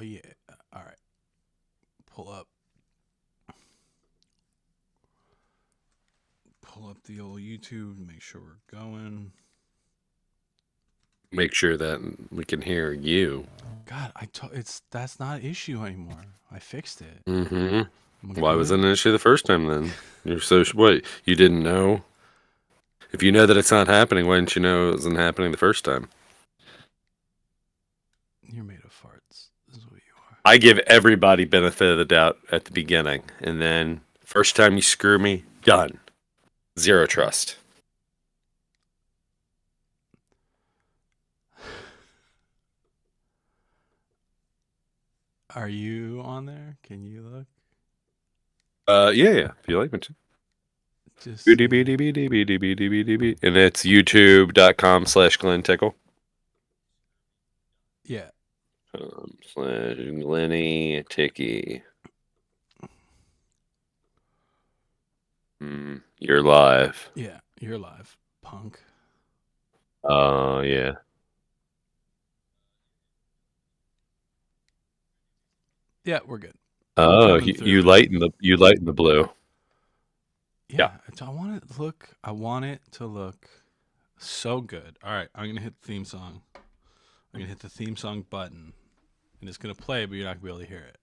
Oh yeah. All right. Pull up. Pull up the old YouTube. Make sure we're going. Make sure that we can hear you. God, that's not an issue anymore. I fixed it. Mm-hmm. I'm Why was it good. an issue the first time then? You're so what? You didn't know? If you know that it's not happening, why didn't you know it wasn't happening the first time? You're made of farts. This is what you are. I give everybody benefit of the doubt at the beginning, and then first time you screw me, done. Zero trust. Are you on there? Can you look? Yeah. If you like me to. Just And it's youtube.com/Glen Tickle. yeah. Slash Glenny Ticky. You're live. Yeah, you're live, punk. Oh, yeah. Yeah, we're good. Oh, Coming you through. lighten the blue. Yeah. Yeah, I want it to look. I want it to look so good. All right, I'm gonna hit the theme song. I'm gonna hit the theme song button, and it's gonna play, but you're not gonna be able to hear it.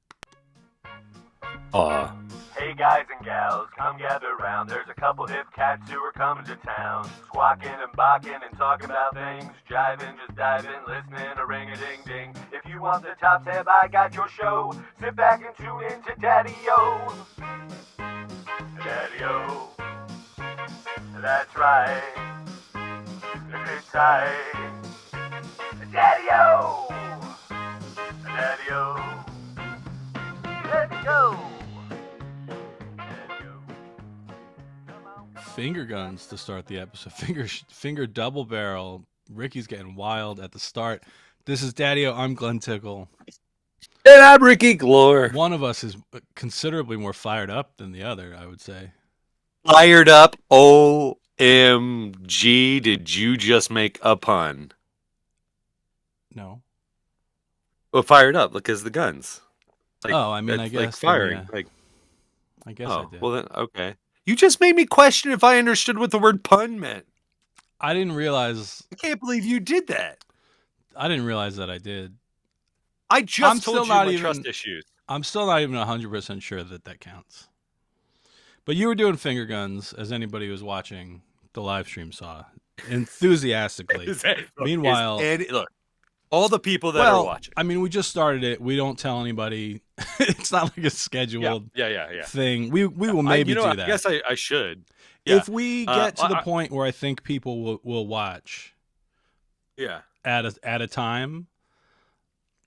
Aw. Hey guys and gals, come gather round. There's a couple hip cats who are coming to town. Squawking and barking and talking about things. Jiving, just diving, listening, a ring-a-ding-ding. If you want the top tab, I got your show. Sit back and tune in to Daddio. Daddio. That's right. Sit tight. Daddio. Daddio. Let's go. Finger guns to start the episode. Finger double barrel. Ricky's getting wild at the start. This is Daddio. I'm Glen Tickle. And I'm Ricky Glore. One of us is considerably more fired up than the other, I would say. Fired up. OMG. Did you just make a pun? No. Well, fired up because the guns. Like, I mean, I guess. Like firing. Yeah. I guess I did. Well, then, okay. You just made me question if I understood what the word pun meant. I didn't realize. I can't believe you did that. I didn't realize that I did. I just told you my trust issues. I'm still not even 100% sure that counts. But you were doing finger guns, as anybody who was watching the live stream saw, enthusiastically. Meanwhile, look, all the people that are watching. I mean, we just started it. We don't tell anybody. It's not like a scheduled thing. We will maybe do that. I guess I should. Yeah. If we get to the point where I think people will watch. Yeah. At a time.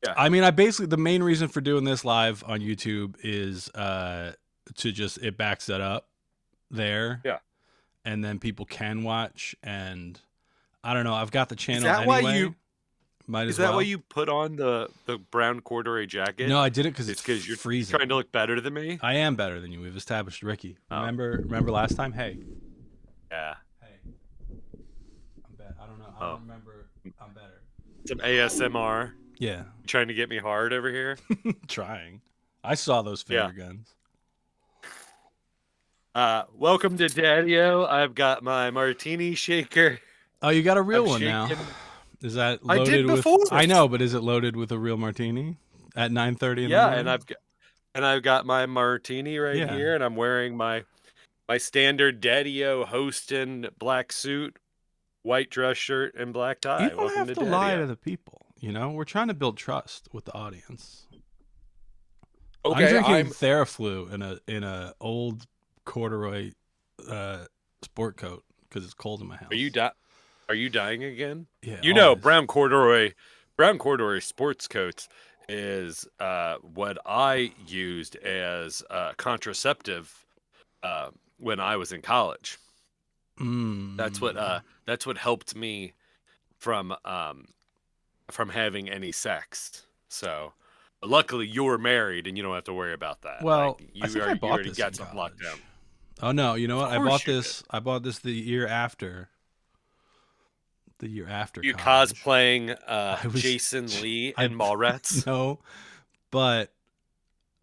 Yeah. I mean, the main reason for doing this live on YouTube is to just, it backs that up there. Yeah. And then people can watch, and I don't know. I've got the channel anyway. Might as well. Is that why you put on the brown corduroy jacket? No, I did it because you're freezing. Trying to look better than me. I am better than you. We've established, Ricky. Remember last time? Hey. Yeah. Hey. I'm bad. I don't know. I don't remember. I'm better. Some ASMR. Yeah. You trying to get me hard over here? Trying. I saw those finger guns. Welcome to Daddio. I've got my martini shaker. Oh, you got a real one now. Is that loaded I did before. I know, but is it loaded with a real martini at 9:30 in the morning? and I've got my martini here, and I'm wearing my standard Daddio hosting black suit, white dress shirt, and black tie. You don't have to lie to the people. You know, we're trying to build trust with the audience. Okay, I'm drinking Theraflu in a old corduroy sport coat because it's cold in my house. Are you dying again? Yeah. You know, brown corduroy sports coats is what I used as contraceptive when I was in college. That's what helped me from having any sex. So luckily you were married and you don't have to worry about that. Well, I already got some lockdown. Oh no, you know what? I bought this the year after. The year after you college. cosplaying Jason Lee and Mallrats? No, But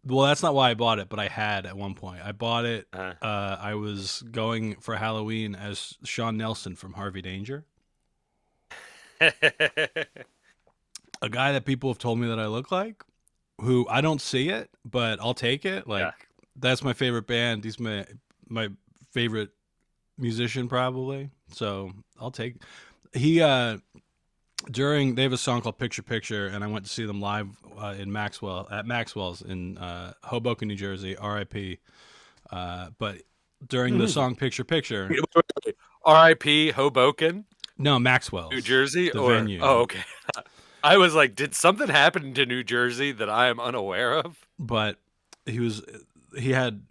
well, that's not why I bought it, but I had at one point. I bought it. I was going for Halloween as Sean Nelson from Harvey Danger. A guy that people have told me that I look like, who I don't see it, but I'll take it. Like, that's my favorite band. He's my favorite musician, probably. So I'll take. He they have a song called Picture Picture, and I went to see them live in Maxwell's in Hoboken, New Jersey, R.I.P. But during the song Picture Picture, R.I.P. Hoboken. No, Maxwell's, New Jersey, the venue. Oh, okay. I was like, did something happen to New Jersey that I am unaware of? But he had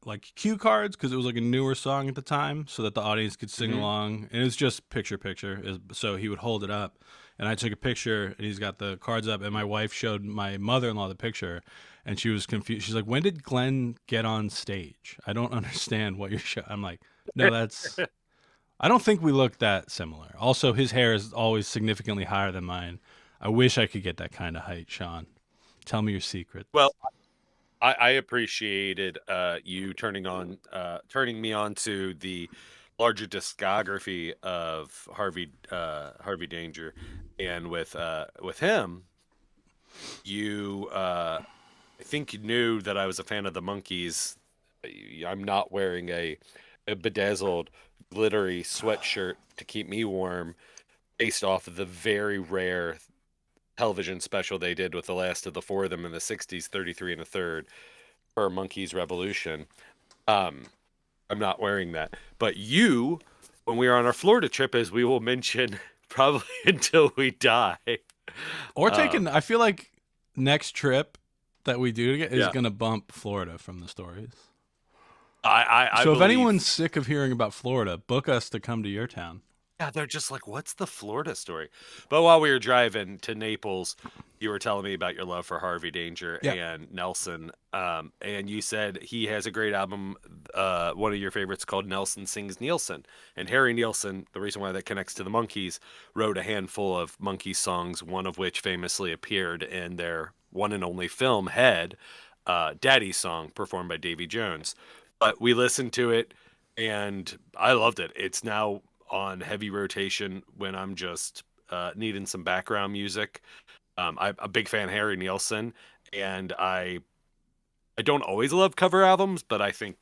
like cue cards because it was like a newer song at the time, so that the audience could sing along. And it was just Picture Picture. So he would hold it up, and I took a picture, and he's got the cards up. And my wife showed my mother-in-law the picture, and she was confused. She's like, "When did Glen get on stage? I don't understand what you're showing." I'm like, "No, that's." I don't think we look that similar. Also, his hair is always significantly higher than mine. I wish I could get that kind of height, Sean. Tell me your secret. Well, I appreciated you turning me on to the larger discography of Harvey Danger, and with him, you I think you knew that I was a fan of the Monkees. I'm not wearing a bedazzled, glittery sweatshirt to keep me warm, based off of the very rare television special they did with the last of the four of them in the 60s, 33 and a third, for Monkees Revolution. I'm not wearing that. But you, when we are on our Florida trip, as we will mention probably until we die. Or I feel like next trip that we do is going to bump Florida from the stories. So if anyone's sick of hearing about Florida, book us to come to your town. Yeah, they're just like, what's the Florida story? But while we were driving to Naples, you were telling me about your love for Harvey Danger and Nelson. And you said he has a great album, one of your favorites, called Nelson Sings Nielsen. And Harry Nilsson, the reason why that connects to the Monkees, wrote a handful of Monkees songs, one of which famously appeared in their one and only film, Head, Daddy's song, performed by Davy Jones. But we listened to it, and I loved it. It's now on heavy rotation when I'm just needing some background music. I'm a big fan of Harry Nilsson, and I don't always love cover albums, but I think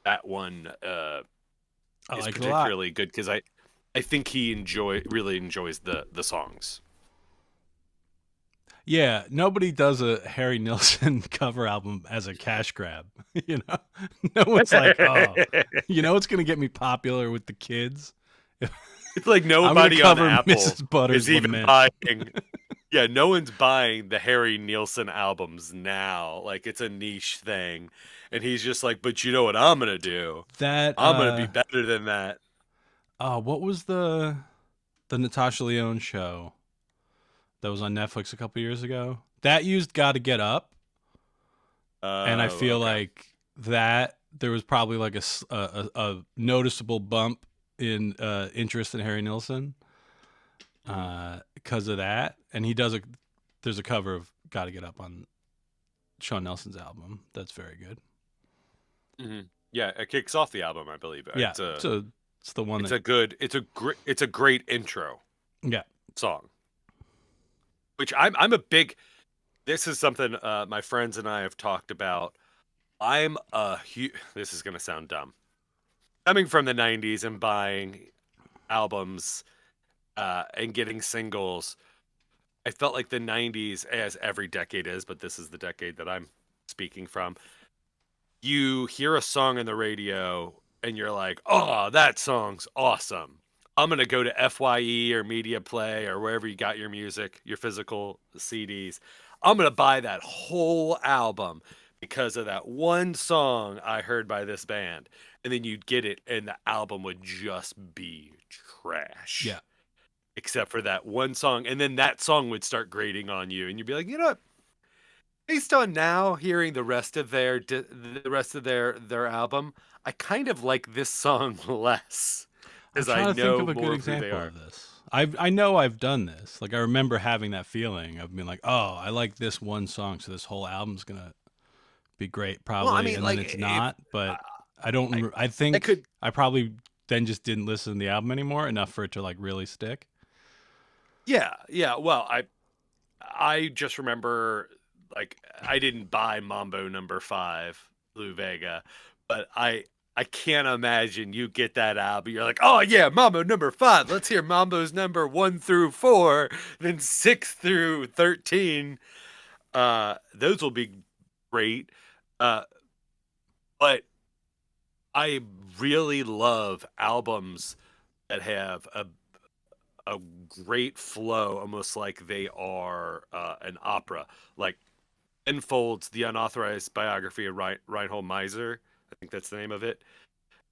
that one is particularly good because I think he really enjoys the songs. Yeah, nobody does a Harry Nilsson cover album as a cash grab. You know, no one's like, oh, you know, it's gonna get me popular with the kids. It's like nobody on Apple Mrs. Butters is even buying. Yeah, no one's buying the Harry Nilsson albums now. Like, it's a niche thing, and he's just like, but you know what I'm gonna do? I'm gonna be better than that. What was the Natasha Lyonne show that was on Netflix a couple years ago? That used "Gotta Get Up," and I feel like that there was probably like a noticeable bump in interest in Harry Nilsson because of that. And there's a cover of "Gotta Get Up" on Sean Nelson's album that's very good. Mm-hmm. Yeah, it kicks off the album, I believe. Yeah, it's the one. It's a great intro. Yeah, song. Which I'm a big. This is something my friends and I have talked about. This is gonna sound dumb. Coming from the 90s and buying albums and getting singles, I felt like the 90s, as every decade is, but this is the decade that I'm speaking from. You hear a song on the radio and you're like, oh, that song's awesome. I'm going to go to FYE or Media Play or wherever you got your music, your physical CDs. I'm going to buy that whole album because of that one song I heard by this band. And then you'd get it and the album would just be trash. Yeah. Except for that one song. And then that song would start grating on you. And you'd be like, you know what? Based on now hearing the rest of their album, I kind of like this song less. Because I know more of who they are. Of this. I know I've done this. Like I remember having that feeling of being like, oh, I like this one song, so this whole album's gonna be great, Well, I probably, mean, and then like it's if not. But I I, don't. I I think could, I probably then just didn't listen to the album anymore enough for it to like really stick. yeah, yeah. Well, I just remember like I didn't buy Mambo Number 5, Lou Vega, but I can't imagine you get that album. You're like, oh yeah, Mambo Number 5. Let's hear Mambo's number 1 through 4, then 6 through 13. Those will be great. Uh, but I really love albums that have a great flow, almost like they are an opera. Like Enfold's The Unauthorized Biography of Reinhold Meiser. I think that's the name of it.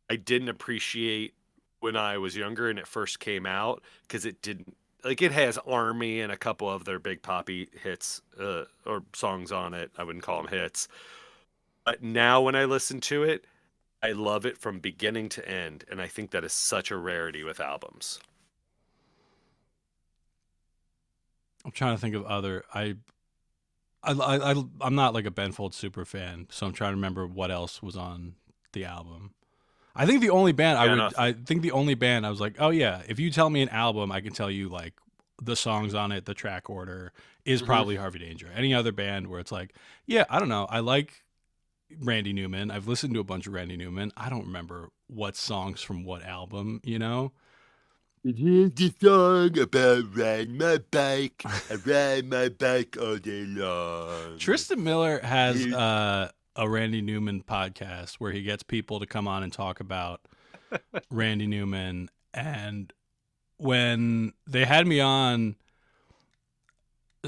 I didn't appreciate when I was younger and it first came out because it didn't like it has Army and a couple of their big poppy hits or songs on it. I wouldn't call them hits. But now when I listen to it, I love it from beginning to end, and I think that is such a rarity with albums. I'm trying to think of other. I'm not like a Ben Folds super fan, so I'm trying to remember what else was on the album. I think the only band I think the only band I was like, oh yeah, if you tell me an album, I can tell you like the songs on it, the track order is probably Harvey Danger. Any other band where it's like, yeah, I don't know, I like Randy Newman. I've listened to a bunch of Randy Newman. I don't remember what songs from what album, you know? Here's the song about riding my bike. I ride my bike all day long. Tristan Miller has a Randy Newman podcast where he gets people to come on and talk about Randy Newman. And when they had me on,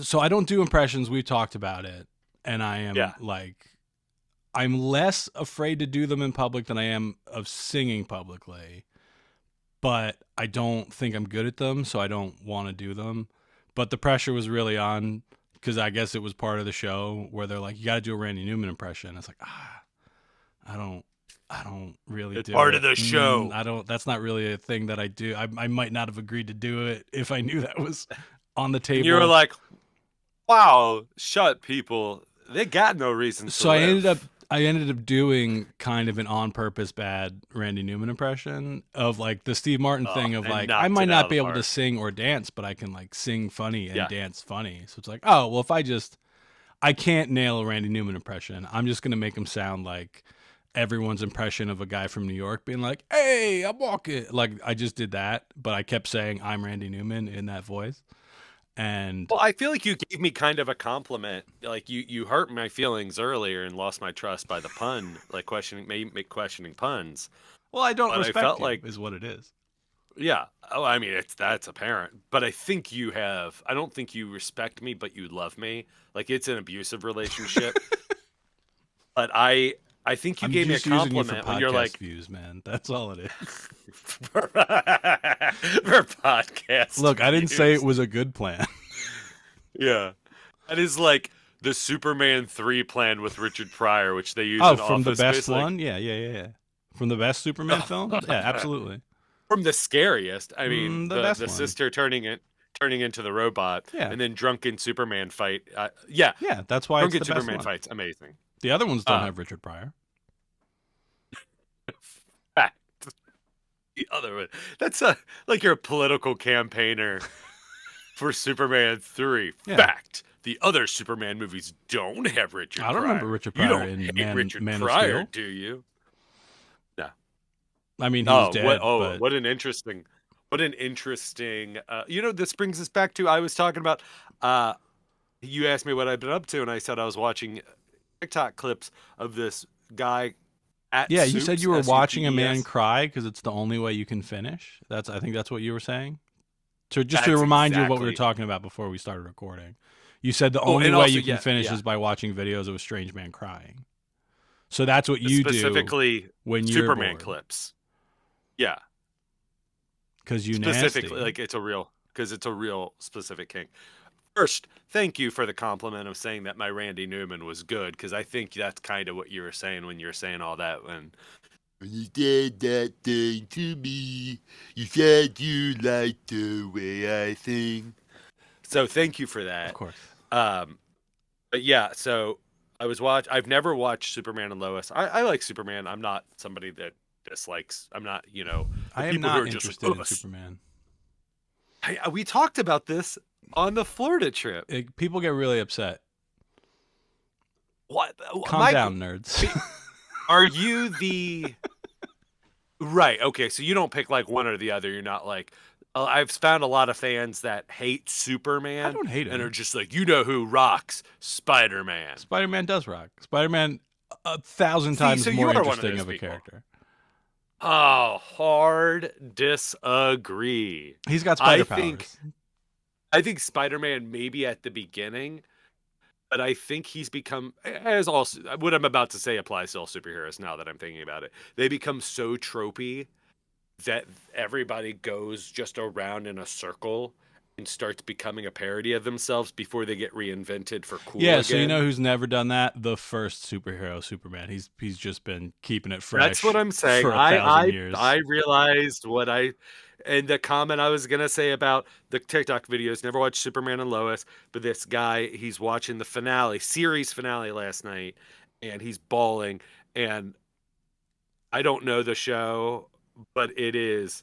so I don't do impressions. We talked about it. And I am I'm less afraid to do them in public than I am of singing publicly. But I don't think I'm good at them, so I don't want to do them. But the pressure was really on because I guess it was part of the show where they're like, you got to do a Randy Newman impression. It's like, I don't really it's do part it. of the show. That's not really a thing that I do. I might not have agreed to do it if I knew that was on the table. And you were like, wow, shut people. They got no reason to So live. I ended up doing kind of an on-purpose bad Randy Newman impression of like the Steve Martin thing of like, I might not be able to sing or dance, but I can like sing funny and dance funny. So it's like, oh, well, if I can't nail a Randy Newman impression, I'm just going to make him sound like everyone's impression of a guy from New York being like, hey, I'm walking. Like I just did that, but I kept saying I'm Randy Newman in that voice. And well, I feel like you gave me kind of a compliment. Like you hurt my feelings earlier and lost my trust by the pun, like questioning puns. Well, I don't but respect I felt you, like is what it is. Yeah. Oh, I mean, that's apparent. But I think you have. I don't think you respect me, but you love me. Like it's an abusive relationship. But I think you gave me a compliment when you're like views, man. That's all it is. for podcast. Look, I didn't say it was a good plan. Yeah, that is like the Superman 3 plan with Richard Pryor, which they use. From the best one. Yeah. From the best Superman film. Yeah, absolutely. From the scariest. I mean, the sister turning into the robot, and then drunken Superman fight. Yeah, that's why drunken it's the Superman best one. fight's amazing. The other ones don't have Richard Pryor. Fact. The other one. That's like you're a political campaigner for Superman 3. Yeah. Fact. The other Superman movies don't have Richard Pryor. I don't remember Richard Pryor in Richard Man Pryor, of Steel. do you? No. I mean, he's dead. What an interesting. This brings us back to I was talking about. You asked me what I've been up to, and I said I was watching TikTok clips of this guy at you Soups, said you were watching a man SUPES. cry because it's the only way you can finish. I think that's what you were saying. To remind you of what we were talking about before we started recording. You said the only way you can finish is by watching videos of a strange man crying. So that's what you specifically do when you're Superman bored. Clips. Yeah, because you specifically nasty. like it's a real specific kink. First, thank you for the compliment of saying that my Randy Newman was good, because I think that's kind of what you were saying when you were saying all that. When When you said that thing to me, you said you liked the way I sing. So thank you for that. Of course. But yeah, so I've never watched Superman and Lois. I like Superman. I'm not somebody that dislikes. I'm not, I am people who not are just interested like, in Superman. We talked about this on the Florida trip. People get really upset. What? Calm down, nerds. Are you the right? Okay, so you don't pick like one or the other. You're not like. I've found a lot of fans that hate Superman. I don't hate him. And are just like, who rocks? Spider-Man. Spider-Man does rock. Spider-Man 1,000 times more interesting of a character. Oh, hard disagree. He's got spider powers. I think Spider-Man maybe at the beginning, but I think he's become, as also what I'm about to say applies to all superheroes now that I'm thinking about it. They become so tropey that everybody goes just around in a circle and starts becoming a parody of themselves before they get reinvented for cool again. So you know who's never done that? The first superhero, Superman. He's just been keeping it fresh. That's what I'm saying. For 1,000 years. I realized and the comment I was going to say about the TikTok videos, never watched Superman and Lois, but this guy, he's watching the series finale last night, and he's bawling, and I don't know the show, but it is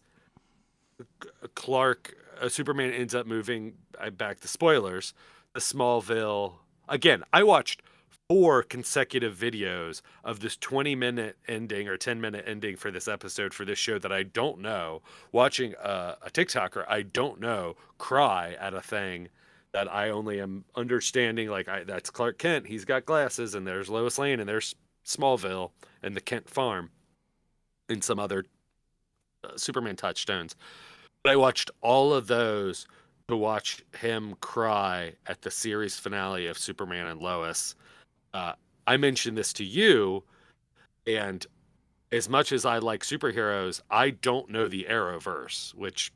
Superman ends up moving back to spoilers, to Smallville. Again, I watched 4 consecutive videos of this 20-minute ending or 10-minute ending for this episode for this show that I don't know, watching a TikToker I don't know cry at a thing that I only am understanding, like, that's Clark Kent, he's got glasses, and there's Lois Lane, and there's Smallville, and the Kent farm, and some other Superman touchstones. But I watched all of those to watch him cry at the series finale of Superman and Lois. I mentioned this to you, and as much as I like superheroes, I don't know the Arrowverse, which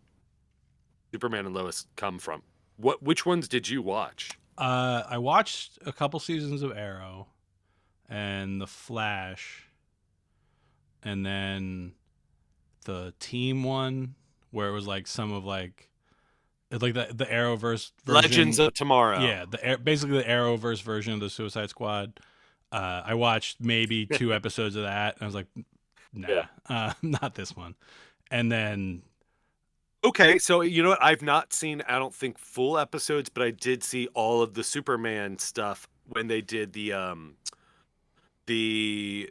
Superman and Lois come from. Which ones did you watch? I watched a couple seasons of Arrow and The Flash, and then the team one where it was like some of like the Arrowverse version. Legends of Tomorrow. Yeah, basically the Arrowverse version of the Suicide Squad. I watched maybe 2 episodes of that, and I was like, nah, not this one. And then, okay, so you know what? I've not seen, I don't think, full episodes, but I did see all of the Superman stuff when they did the they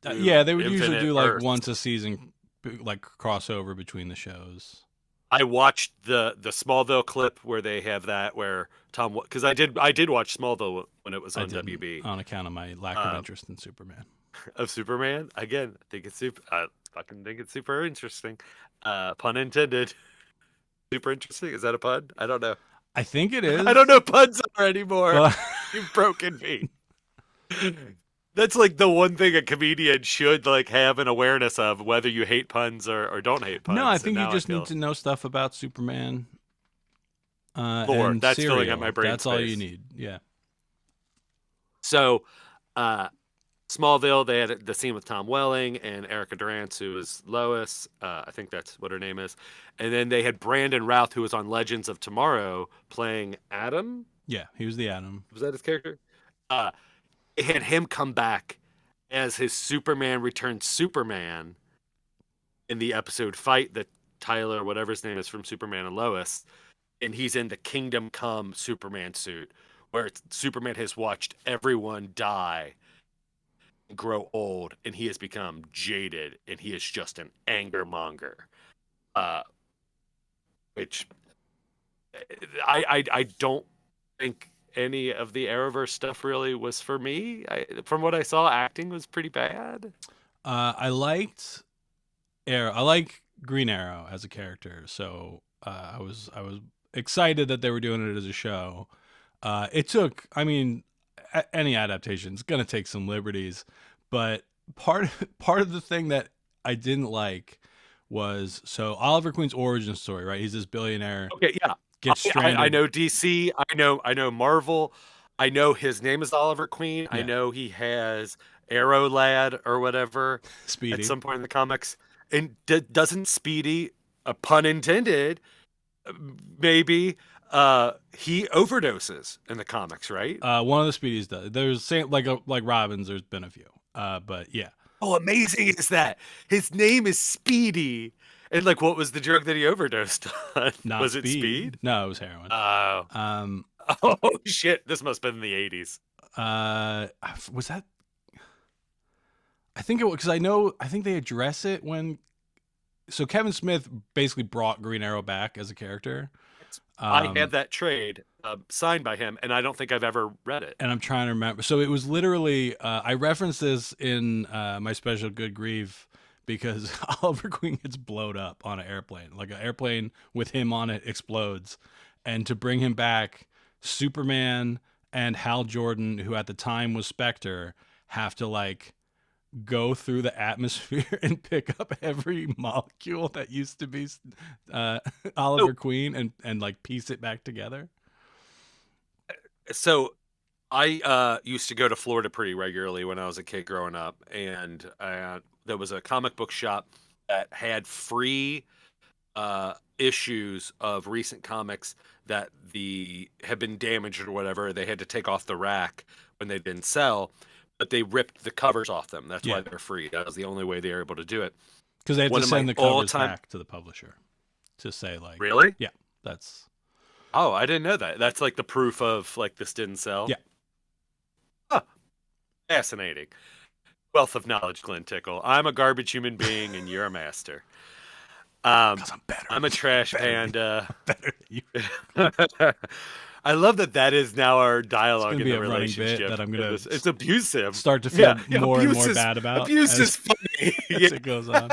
would usually do like Earth. once a season, like crossover between the shows. I watched the Smallville clip where they have that where Tom, because I did watch Smallville when it was on WB on account of my lack of interest in Superman. Of Superman, again, I fucking think it's super interesting. Pun intended. Super interesting. Is that a pun? I don't know. I think it is. I don't know puns anymore. You've broken me. That's like the one thing a comedian should like have an awareness of, whether you hate puns or don't hate puns. No, I think you just need to know stuff about Superman. Lord, that's cereal. filling up my brain. That's space. all you need. Yeah. So, Smallville, they had the scene with Tom Welling and Erica Durance, who was Lois. I think that's what her name is. And then they had Brandon Routh, who was on Legends of Tomorrow, playing Adam. Yeah, he was the Adam. Was that his character? It had him come back as his Superman Returns Superman in the episode Fight that Tyler, whatever his name is, from Superman and Lois, and he's in the Kingdom Come Superman suit, where Superman has watched everyone die and grow old, and he has become jaded, and he is just an anger monger. Which I don't think any of the Arrowverse stuff really was for me. From what I saw, acting was pretty bad. I liked Arrow. I like Green Arrow as a character, so I was excited that they were doing it as a show. It took, I mean, any adaptation is going to take some liberties, but part of the thing that I didn't like was, so Oliver Queen's origin story, right? He's this billionaire. Okay, yeah. Gets stranded. I know DC. I know Marvel. I know his name is Oliver Queen. Yeah. I know he has Arrow Lad or whatever Speedy. at some point in the comics. And doesn't Speedy, a pun intended, maybe, he overdoses in the comics, right? One of the Speedies does. There's like Robin's. There's been a few, but yeah. Oh, amazing is that his name is Speedy, and like, what was the drug that he overdosed on? Not was speed. it speed? No, it was heroin. Oh shit! This must have been in the 80s. Was that? I think it was because I think they address it when. So Kevin Smith basically brought Green Arrow back as a character. I had that trade signed by him, and I don't think I've ever read it. And I'm trying to remember. So it was literally, I referenced this in my special Good Grief because Oliver Queen gets blowed up on an airplane. Like an airplane with him on it explodes. And to bring him back, Superman and Hal Jordan, who at the time was Spectre, have to like go through the atmosphere and pick up every molecule that used to be Oliver Queen and like piece it back together. So I used to go to Florida pretty regularly when I was a kid growing up, and there was a comic book shop that had free issues of recent comics that had been damaged or whatever. They had to take off the rack when they didn't sell, but they ripped the covers off them. That's why they're free. That was the only way they were able to do it. Because they had to send the covers back to the publisher to say like, really? Yeah, that's. Oh, I didn't know that. That's like the proof of like this didn't sell. Yeah. Huh. Fascinating. Wealth of knowledge, Glen Tickle. I'm a garbage human being, and you're a master. Because I'm better. I'm a trash panda. Better than you. I love that is now our dialogue in the running relationship. bit that I'm gonna it's abusive. Start to feel more and more is, bad about. Abuse is funny as it goes on.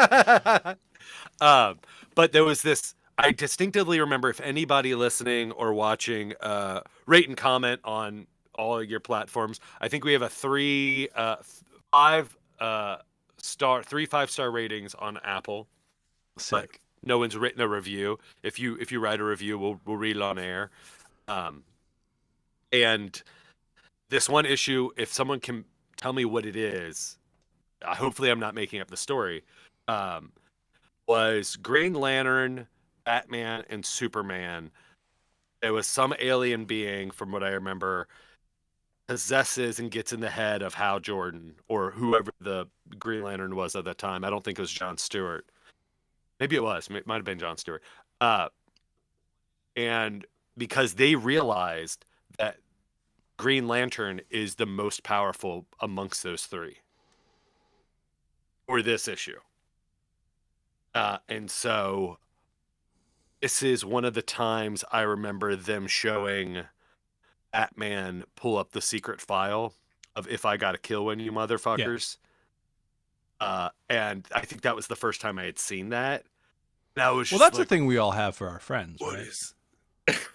But there was this. I distinctively remember, if anybody listening or watching, rate and comment on all of your platforms. I think we have a 5-star ratings on Apple. Sick. But no one's written a review. If you write a review, we'll read it on air. And this one issue, if someone can tell me what it is, hopefully I'm not making up the story, was Green Lantern, Batman, and Superman. There was some alien being, from what I remember, possesses and gets in the head of Hal Jordan, or whoever the Green Lantern was at that time. I don't think it was John Stewart. Maybe it was. It might have been John Stewart. And because they realized that Green Lantern is the most powerful amongst those three for this issue. And so this is one of the times I remember them showing Batman pull up the secret file of "If I Gotta Kill One, You Motherfuckers." Yeah. And I think that was the first time I had seen that. That was that's the thing we all have for our friends, right?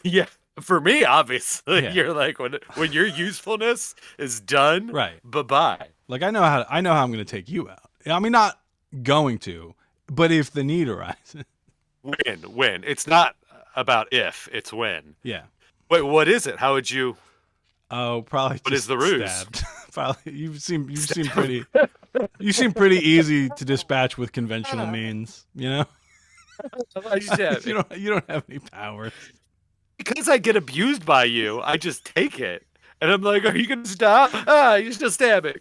Yeah. For me, obviously, you're like, when your usefulness is done, right? Bye-bye. Like I know how I'm going to take you out. I mean, not going to, but if the need arises, when. It's not about if, it's when. Yeah. Wait, what is it? How would you? Oh, probably. What is the ruse? Stabbed. Probably. You seem pretty. You seem pretty easy to dispatch with conventional means. You know. you don't have any powers. Because I get abused by you, I just take it. And I'm like, are you going to stop? You're still stabbing.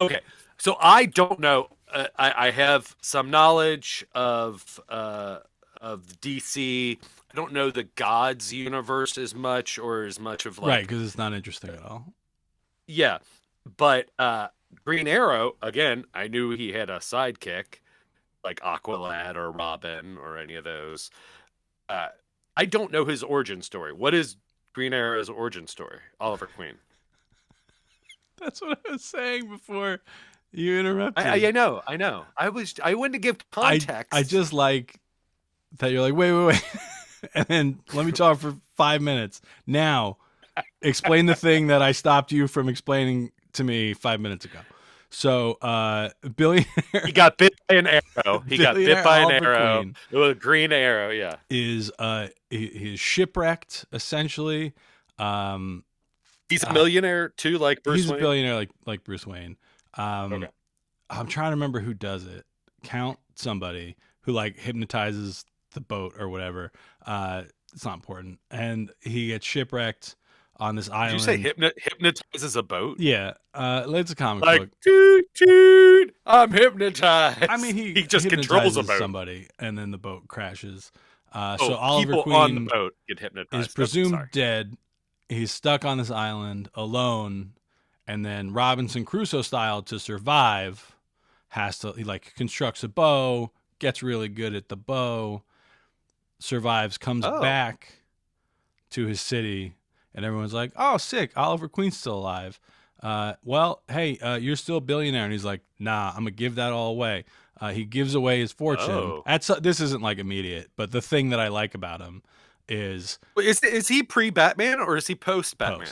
Okay. So I don't know. I have some knowledge of DC. I don't know the Gods universe as much, or as much of like... Right, because it's not interesting at all. Yeah. But Green Arrow, again, I knew he had a sidekick, like Aqualad or Robin or any of those. I don't know his origin story. What is Green Arrow's origin story, Oliver Queen? That's what I was saying before you interrupted. I know. I wanted to give context. I just like that you're like, wait. And then let me talk for 5 minutes. Now, explain the thing that I stopped you from explaining to me 5 minutes ago. So, billionaire. He got bit by an arrow. He got bit by an arrow. Queen it was a green arrow, yeah. Is shipwrecked, essentially. Feels He's a millionaire too, like Bruce Wayne? He's a billionaire like Bruce Wayne. Okay. I'm trying to remember who does it. Count somebody who like hypnotizes the boat or whatever. It's not important. And he gets shipwrecked on this island. Did you say hypnotizes a boat? Yeah. It's a comic like, book. Toot, toot, I'm hypnotized. I mean, he just controls a boat. Somebody, and then the boat crashes. So Oliver Oliver Queen on the boat get hypnotized. is presumed dead. He's stuck on this island alone, and then Robinson Crusoe style, to survive, he like constructs a bow, gets really good at the bow, survives, comes back to his city, and everyone's like, "Oh, sick! Oliver Queen's still alive." Well, hey, you're still a billionaire, and he's like, "Nah, I'm gonna give that all away." He gives away his fortune. This isn't like immediate, but the thing that I like about him is he pre-Batman or is he post-Batman?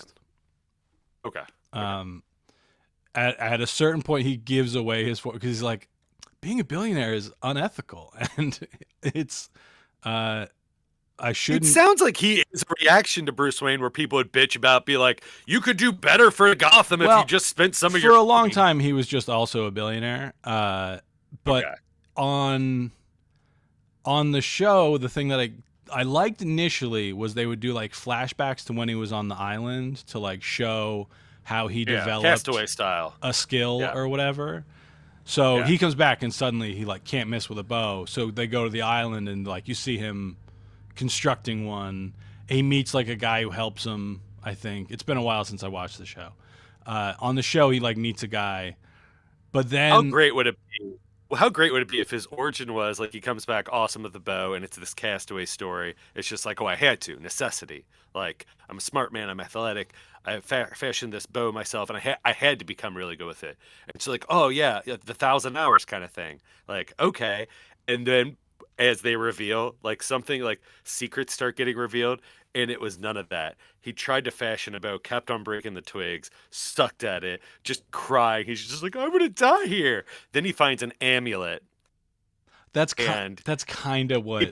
Okay. At a certain point, he gives away his fortune because he's like, being a billionaire is unethical, and it's I shouldn't. It sounds like he is a reaction to Bruce Wayne, where people would bitch about, be like, you could do better for Gotham if you just spent some of your. For a long time, he was just also a billionaire. But on the show, the thing that I liked initially was they would do like flashbacks to when he was on the island to like show how he developed Castaway style a skill or whatever. So he comes back and suddenly he like can't miss with a bow. So they go to the island and like you see him constructing one. He meets like a guy who helps him. I think it's been a while since I watched the show. On the show, he like meets a guy, but then how great would it be? How great would it be if his origin was like he comes back awesome with the bow and it's this castaway story? It's just like, oh, I had to, necessity. Like, I'm a smart man, I'm athletic, I fashioned this bow myself, and I had to become really good with it. And it's like, oh yeah, the 1,000 hours kind of thing. Like, okay, and then as they reveal, like something like secrets start getting revealed, and it was none of that. He tried to fashion a bow, kept on breaking the twigs, sucked at it, just crying. He's just like, I'm gonna die here. Then he finds an amulet. That's kind of what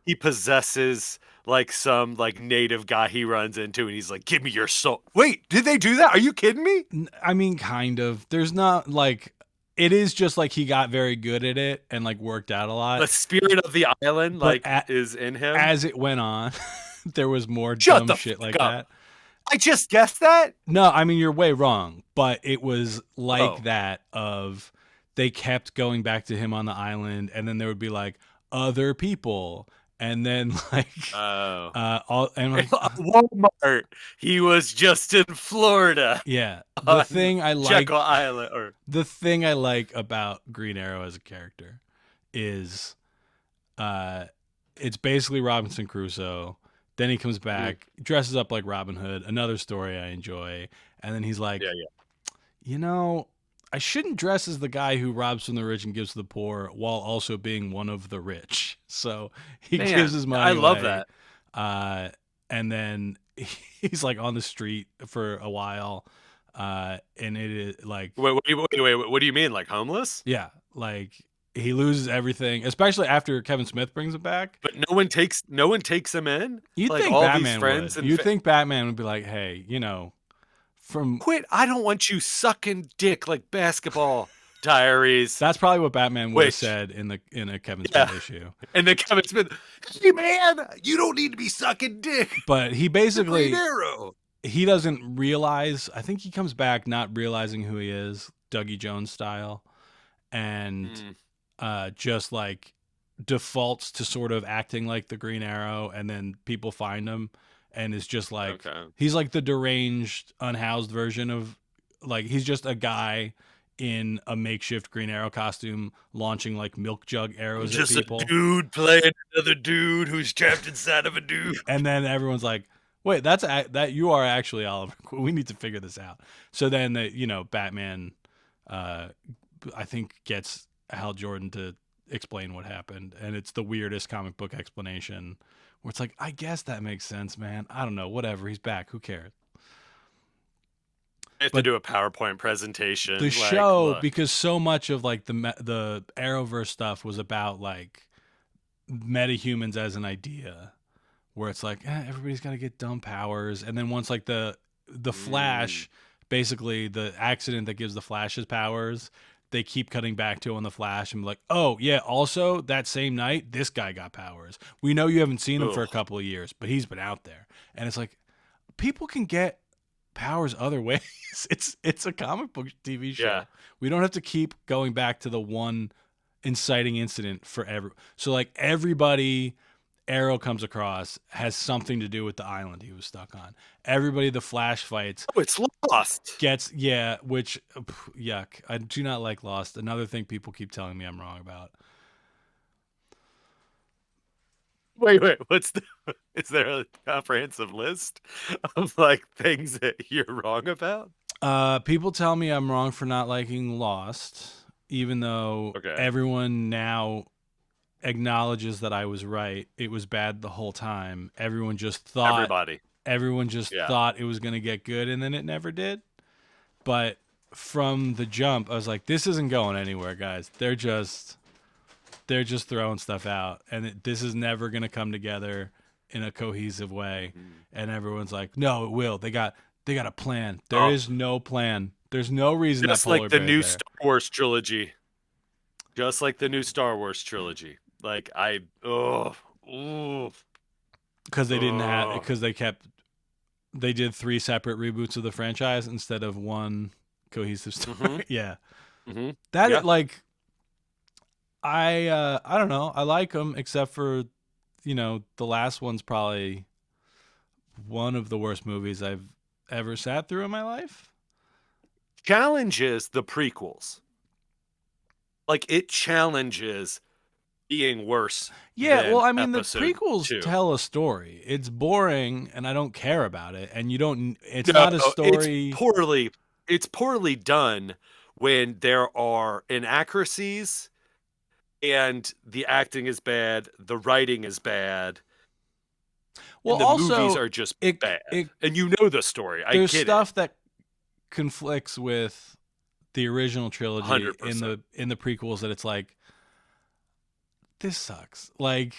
he possesses like some like native guy he runs into, and he's like, give me your soul. Wait, did they do that? Are you kidding me? I mean, kind of. There's not like, it is just like he got very good at it and like worked out a lot. The spirit of the island is in him. As it went on, there was more dumb shit like that. I just guessed that? No, I mean, you're way wrong. But it was like that of they kept going back to him on the island, and then there would be like other people. And then like Walmart. He was just in Florida. Yeah. The thing I like Jekyll Island, the thing I like about Green Arrow as a character is it's basically Robinson Crusoe. Then he comes back, dresses up like Robin Hood, another story I enjoy, and then he's like, you know, I shouldn't dress as the guy who robs from the rich and gives to the poor while also being one of the rich. So he gives his money away. I love that. And then he's like on the street for a while. And it is like, wait, what do you mean? Like homeless? Yeah. Like he loses everything, especially after Kevin Smith brings him back. But no one takes him in. You'd like, think all Batman these friends would. You'd think Batman would be like, hey, you know, quit! I don't want you sucking dick like Basketball Diaries. That's probably what Batman would have said in a Kevin Smith issue. And then Kevin Smith, hey man, you don't need to be sucking dick. But he basically he doesn't realize. I think he comes back not realizing who he is, Dougie Jones style, and just like defaults to sort of acting like the Green Arrow, and then people find him. And is just like, he's like the deranged, unhoused version of, like, he's just a guy in a makeshift Green Arrow costume launching like milk jug arrows at people. Just a dude playing another dude who's trapped inside of a dude. And then everyone's like, wait, that you are actually Oliver. We need to figure this out. So then, Batman, I think, gets Hal Jordan to explain what happened. And it's the weirdest comic book explanation. Where it's like, I guess that makes sense, man. I don't know. Whatever. He's back. Who cares? I have to do a PowerPoint presentation. The show, because so much of like the Arrowverse stuff was about like metahumans as an idea, where it's like, everybody's got to get dumb powers, and then once like the the Flash, basically the accident that gives the Flash his powers, they keep cutting back to on the Flash and be like, oh yeah, also that same night this guy got powers. We know you haven't seen him for a couple of years, but he's been out there. And it's like, people can get powers other ways. It's a comic book TV show. Yeah. We don't have to keep going back to the one inciting incident forever. So like everybody Arrow comes across has something to do with the island he was stuck on. Everybody the Flash fights. Oh, it's Lost. Which yuck. I do not like Lost. Another thing people keep telling me I'm wrong about. Wait, is there a comprehensive list of like things that you're wrong about? People tell me I'm wrong for not liking Lost, even though everyone now acknowledges that I was right. It was bad the whole time. Everyone just thought thought it was going to get good, and then it never did. But from the jump, I was like, this isn't going anywhere, guys. They're just throwing stuff out, and this is never going to come together in a cohesive way. And everyone's like, no, it will. They got a plan. There is no plan. There's no reason just that polar like the bear's new there. Star Wars trilogy. Just like the new Star Wars trilogy. Like because they didn't have, because they did 3 separate reboots of the franchise instead of one cohesive story. Yeah. Like, I don't know. I like them, except for, the last one's probably one of the worst movies I've ever sat through in my life. Challenges the prequels. Like, it challenges being worse. Yeah, well, I mean, the episode prequels 2. tell a story. It's boring, and I don't care about it. And it's not a story. It's poorly done when there are inaccuracies, and the acting is bad, the writing is bad. Well, and the also, movies are just bad. And you know the story. There's stuff that conflicts with the original trilogy 100%. in the prequels that it's like, this sucks. Like,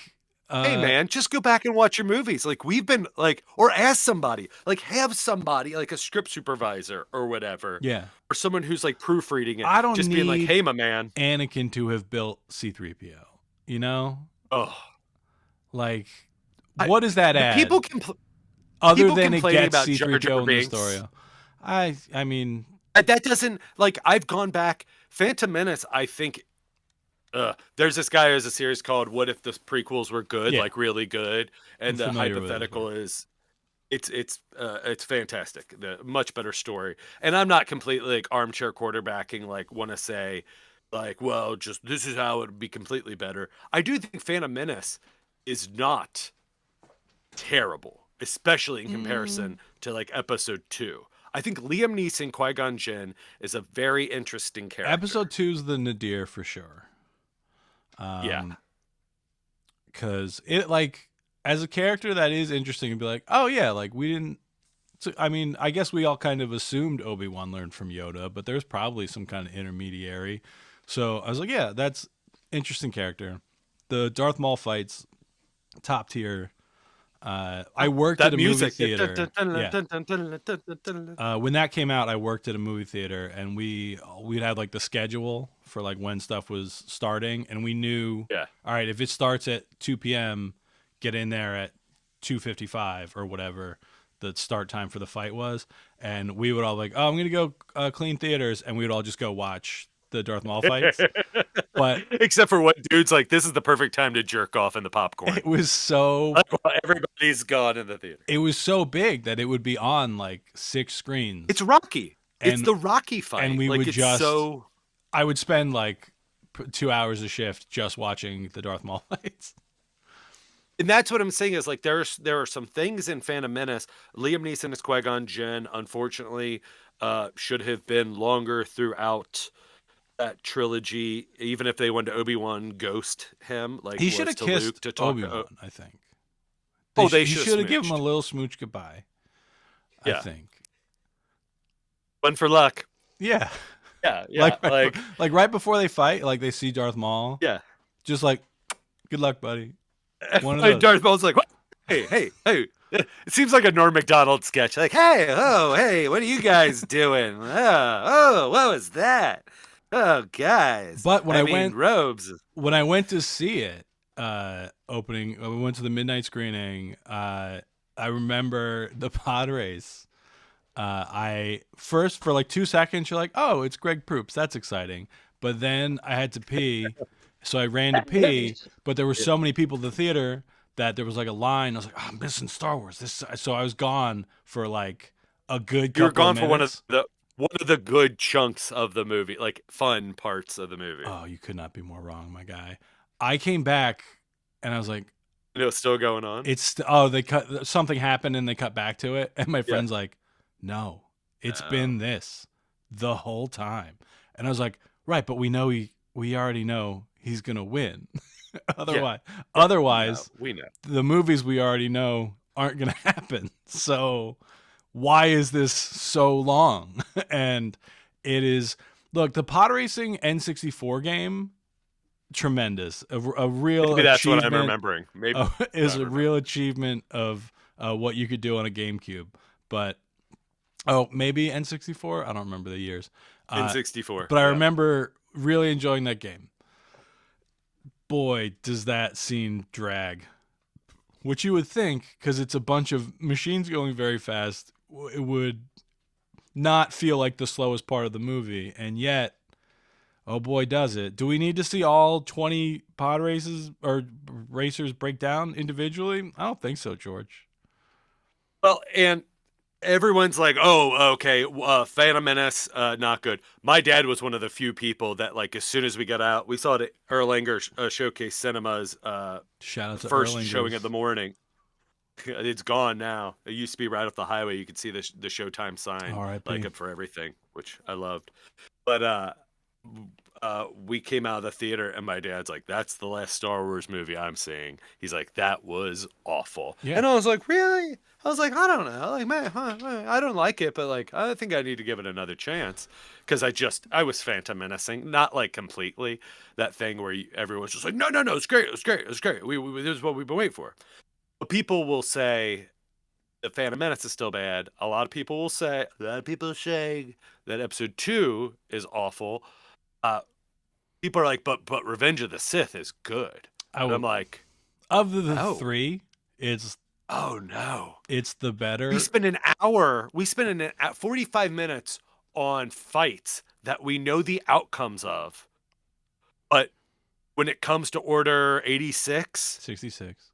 hey man, just go back and watch your movies. Like, we've been like, or ask somebody, like have somebody like a script supervisor or whatever. Yeah. Or someone who's like proofreading it. I don't just need being like, hey, my man, Anakin to have built C-3PO, Oh, like, what does that add? People other than it complaining gets about C-3PO Jar Jar in the Binks. story. I mean, that doesn't, like, I've gone back. Phantom Menace, I think. There's this guy who has a series called "What If the Prequels Were Good?" Like really good, and the hypothetical is, it's fantastic. The much better story, and I'm not completely like armchair quarterbacking. Like, want to say, like, well, just this is how it would be completely better. I do think Phantom Menace is not terrible, especially in comparison to like Episode 2. I think Liam Neeson, Qui-Gon Jinn is a very interesting character. Episode 2's the nadir for sure. Because it, like, as a character, that is interesting and be like, oh yeah, like we didn't. So, I mean, I guess we all kind of assumed Obi-Wan learned from Yoda, but there's probably some kind of intermediary. So I was like, yeah, that's interesting character. The Darth Maul fights, top tier. I worked at a movie theater. When that came out, I worked at a movie theater, and we'd have like the schedule for like when stuff was starting, and we knew, all right, if it starts at 2 p.m., get in there at 2:55 or whatever the start time for the fight was, and we would all like, oh, I'm gonna go clean theaters, and we would all just go watch the Darth Maul fights. But except for what dude's like, this is the perfect time to jerk off in the popcorn. It was so everybody's gone in the theater. It was so big that it would be on like 6 screens. It's Rocky. It's the Rocky fight. And we like, would just I would spend like 2 hours a shift just watching the Darth Maul fights. And that's what I'm saying is like there are some things in Phantom Menace. Liam Neeson as Qui-Gon Jinn, unfortunately, should have been longer throughout that trilogy. Even if they wanted to Obi-Wan ghost him, like he should have kissed Luke to talk Obi-Wan. I think. They should have given him a little smooch goodbye. Yeah. I think. One for luck. Yeah. Yeah. Like right before they fight, like they see Darth Maul. Yeah. Just like, good luck, buddy. One of those. Darth Maul's like, what? Hey, It seems like a Norm Macdonald sketch. Like, hey, what are you guys doing? What was that? Oh, guys. But when I mean, went robes. when I went to see it, opening, we went to the midnight screening. I remember the pod race. I first for like 2 seconds, you're like, oh, it's Greg Proops. That's exciting. But then I had to pee, so I ran to pee. But there were so many people at the theater that there was like a line. I was like, oh, I'm missing Star Wars. So I was gone for like a good couple. You were gone of for minutes. one of the good chunks of the movie, like fun parts of the movie. Oh, you could not be more wrong, my guy. I came back and I was like, It's still going on. they cut something happened and they cut back to it, and my friend's like, no, it's been this the whole time, and I was like, right, but we already know he's gonna win. Otherwise, we know the movies we already know aren't gonna happen. So why is this so long? And it is. Look, the pod racing N64 game, tremendous. A real Maybe that's achievement. what I'm remembering. Maybe is a real achievement of what you could do on a GameCube. But maybe N64. I don't remember the years. N64. But I remember really enjoying that game. Boy, does that scene drag. Which you would think, because it's a bunch of machines going very fast, it would not feel like the slowest part of the movie. And yet, oh boy, does it. Do we need to see all 20 pod races or racers break down individually? I don't think so, George. Well, and everyone's like, oh, okay, Phantom Menace, not good. My dad was one of the few people that, like, as soon as we got out, we saw it at Erlanger Showcase Cinemas. Shout out to first Erlangers. showing of the morning. It's gone now. It used to be right off the highway. You could see the Showtime sign, like it for everything, which I loved. But we came out of the theater, and my dad's like, "That's the last Star Wars movie I'm seeing." He's like, "That was awful," and I was like, "Really?" I was like, "I don't know. Like, man, I don't like it, but like, I think I need to give it another chance." Because I was Phantom Menacing, not like completely that thing where everyone's just like, no, it's great, it's great, it's great. We this is what we've been waiting for. But people will say the Phantom Menace is still bad. A lot of people say that Episode 2 is awful. People are like, but Revenge of the Sith is good. And I'm like, of the three, it's it's the better. We spend 45 minutes on fights that we know the outcomes of, but when it comes to Order 66,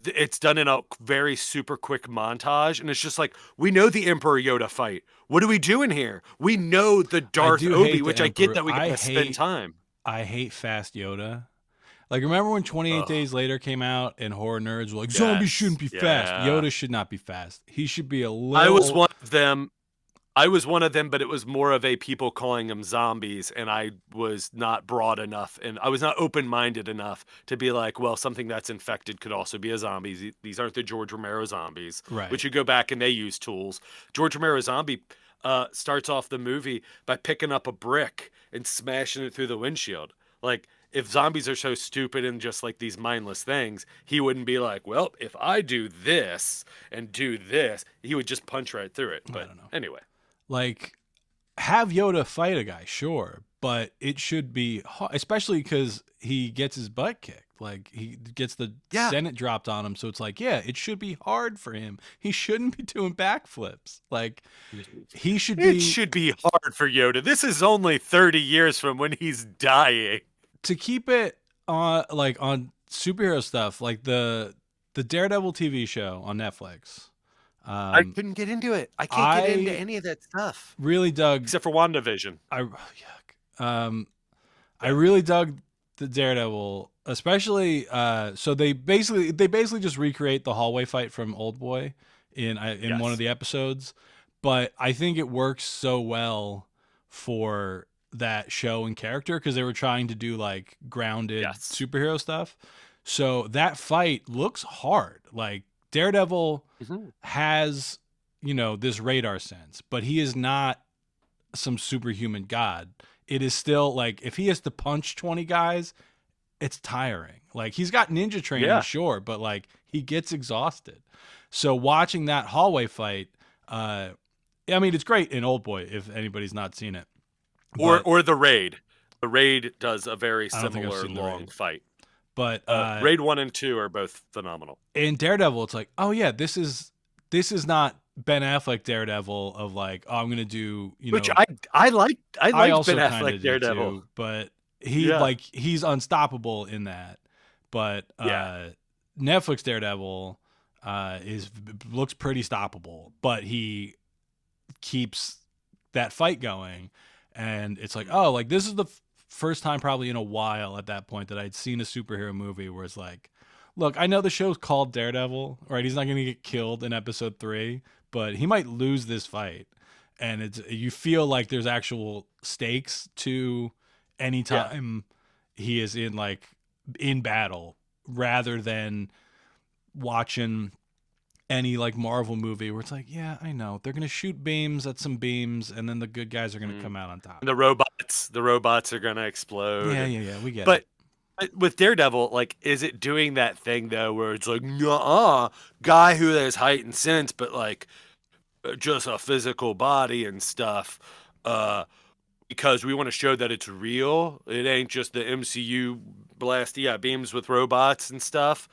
it's done in a very super quick montage, and it's just like, we know the Emperor Yoda fight. What are we doing here? We know the Darth Obi, which I get that we gotta spend time. I hate fast Yoda. Like, remember when 28 Days Later came out and horror nerds were like, zombies shouldn't be fast. Yoda should not be fast. He should be a little... I was one of them, but it was more of a people calling them zombies, and I was not broad enough, and I was not open-minded enough to be like, well, something that's infected could also be a zombie. These aren't the George Romero zombies. Right. Which you go back and they use tools. George Romero zombie starts off the movie by picking up a brick and smashing it through the windshield. Like, if zombies are so stupid and just like these mindless things, he wouldn't be like, well, if I do this and do this, he would just punch right through it. But I don't know. Anyway. Like, have Yoda fight a guy, sure, but it should be, especially because he gets his butt kicked. Like, he gets the Senate dropped on him, so it's like, it should be hard for him. He shouldn't be doing backflips. Like, it should be hard for Yoda. This is only 30 years from when he's dying. To keep it on superhero stuff, like the Daredevil TV show on Netflix. I couldn't get into it. I can't get into any of that stuff. Really dug, except for WandaVision. I really dug the Daredevil, especially. So they basically just recreate the hallway fight from Oldboy in one of the episodes, but I think it works so well for that show and character because they were trying to do like grounded superhero stuff. So that fight looks hard. Like, Daredevil has, this radar sense, but he is not some superhuman god. It is still like, if he has to punch 20 guys, it's tiring. Like, he's got ninja training, sure, but like, he gets exhausted. So watching that hallway fight, I mean, it's great in Oldboy if anybody's not seen it. Or The Raid. The Raid does a very similar long fight. But Raid 1 and 2 are both phenomenal. In Daredevil, it's like, oh yeah, this is not Ben Affleck Daredevil of like, oh, I'm gonna do, which I like Ben Affleck Daredevil too, but he's unstoppable in that. But Netflix Daredevil looks pretty stoppable, but he keeps that fight going, and it's like, oh, like this is the first time probably in a while at that point that I'd seen a superhero movie where it's like, look, I know the show's called Daredevil, right? He's not going to get killed in episode 3, but he might lose this fight. And you feel like there's actual stakes to any time he is in battle, rather than watching any like Marvel movie where it's like, yeah, I know they're gonna shoot beams at some beams, and then the good guys are gonna come out on top. And the robots are gonna explode. Yeah, we get it. But with Daredevil, like, is it doing that thing though, where it's like, guy who has heightened sense, but like just a physical body and stuff, because we want to show that it's real. It ain't just the MCU blasty beams with robots and stuff.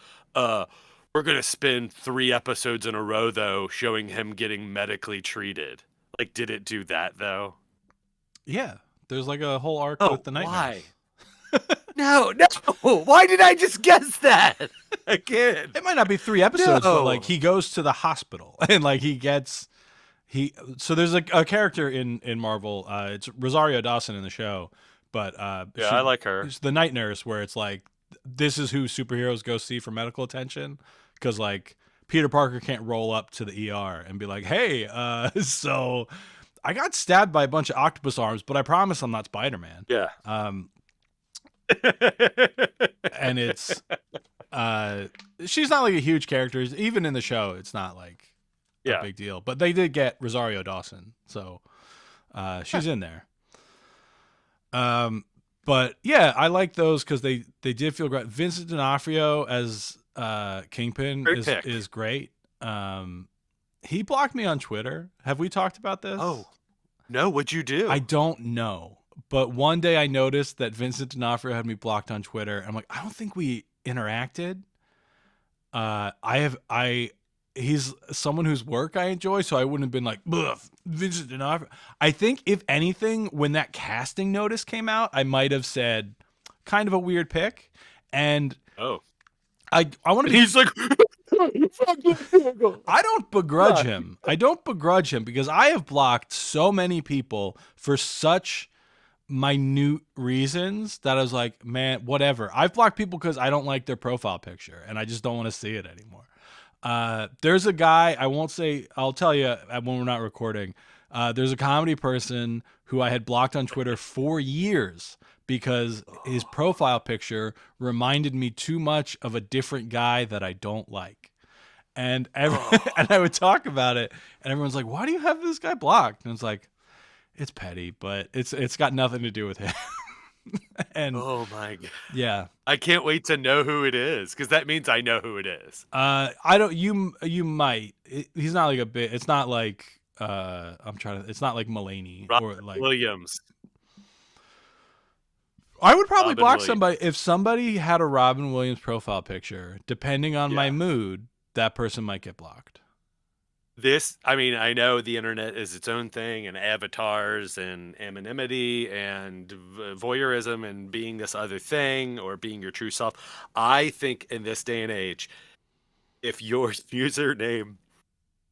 We're going to spend 3 episodes in a row, though, showing him getting medically treated. Like, did it do that, though? Yeah. There's like a whole arc with the Night Nurse. No. Why did I just guess that? Again. It might not be 3 episodes, but like he goes to the hospital and like so there's a character in Marvel. It's Rosario Dawson in the show, but I like her. It's the Night Nurse, where it's like, this is who superheroes go see for medical attention. Because, like, Peter Parker can't roll up to the ER and be like, hey, so I got stabbed by a bunch of octopus arms, but I promise I'm not Spider-Man. Yeah. And it's, she's not, like, a huge character. Even in the show, it's not, like, a big deal. But they did get Rosario Dawson, so she's in there. But, yeah, I like those because they did feel great. Vincent D'Onofrio as Kingpin is great. He blocked me on Twitter. Have we talked about this? Oh, no. What'd you do? I don't know. But one day I noticed that Vincent D'Onofrio had me blocked on Twitter. I'm like, I don't think we interacted. He's someone whose work I enjoy, so I wouldn't have been like, Vincent D'Onofrio. I think, if anything, when that casting notice came out, I might have said kind of a weird pick. And I want to be... He's like... I don't begrudge him. I don't begrudge him because I have blocked so many people for such minute reasons that I was like, man, whatever. I've blocked people because I don't like their profile picture and I just don't want to see it anymore. There's a guy, I'll tell you when we're not recording. There's a comedy person who I had blocked on Twitter for years because his profile picture reminded me too much of a different guy that I don't like. And and I would talk about it, and everyone's like, why do you have this guy blocked? And it's like, it's petty, but it's got nothing to do with him. And oh my God. Yeah. I can't wait to know who it is, because that means I know who it is. I don't, you might. He's not like it's not like, it's not like Mulaney or like Williams. I would probably block somebody if somebody had a Robin Williams profile picture. Depending on my mood, that person might get blocked. I know the internet is its own thing, and avatars and anonymity and voyeurism and being this other thing or being your true self. I think in this day and age, if your username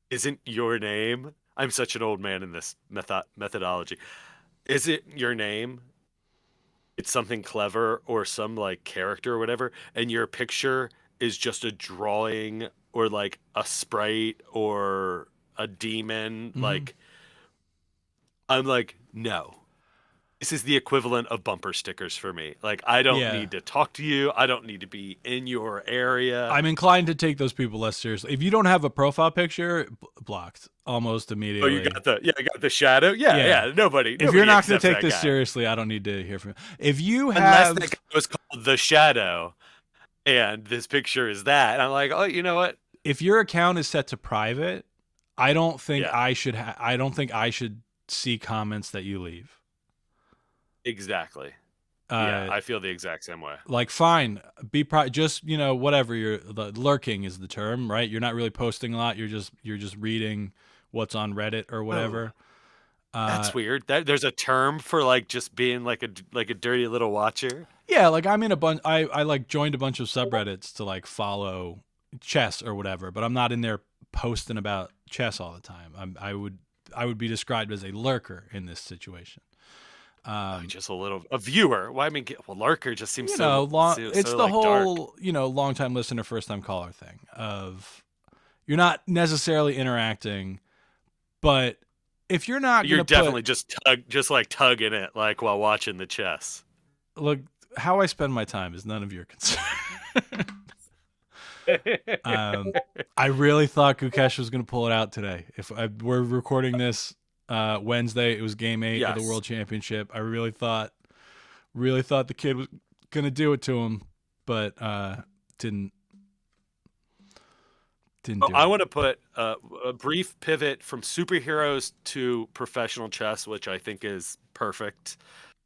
isn't your name, I'm such an old man in this methodology. Is it your name? It's something clever or some like character or whatever, and your picture is just a drawing or like a sprite or a demon. Mm-hmm. Like, I'm like, no, this is the equivalent of bumper stickers for me. Like, I don't need to talk to you. I don't need to be in your area. I'm inclined to take those people less seriously. If you don't have a profile picture, blocked almost immediately. Oh, you got the shadow. Yeah. Nobody. If you're not going to take this seriously, I don't need to hear from you. If you unless have, that guy was called the Shadow, and this picture is that. And I'm like, oh, you know what? If your account is set to private, I don't think Yeah. I don't think I should see comments that you leave. Exactly. Yeah, I feel the exact same way. Like, fine, just, whatever, lurking is the term, right? You're not really posting a lot. You're just reading what's on Reddit or whatever. That's weird. There's a term for like just being like a dirty little watcher. Yeah, like I'm in a bunch. I like joined a bunch of subreddits to like follow chess or whatever, but I'm not in there posting about chess all the time. I would be described as a lurker in this situation. Just a viewer. Well, I mean, lurker just seems it's so the like whole dark. Long time listener, first time caller thing of you're not necessarily interacting, but if you're not, you're definitely just tugging it like while watching the chess. Look, how I spend my time is none of your concern. I really thought Gukesh was going to pull it out today. We're recording this Wednesday, it was Game 8 of the World Championship. I really thought the kid was going to do it to him, but didn't. I want to put a brief pivot from superheroes to professional chess, which I think is perfect.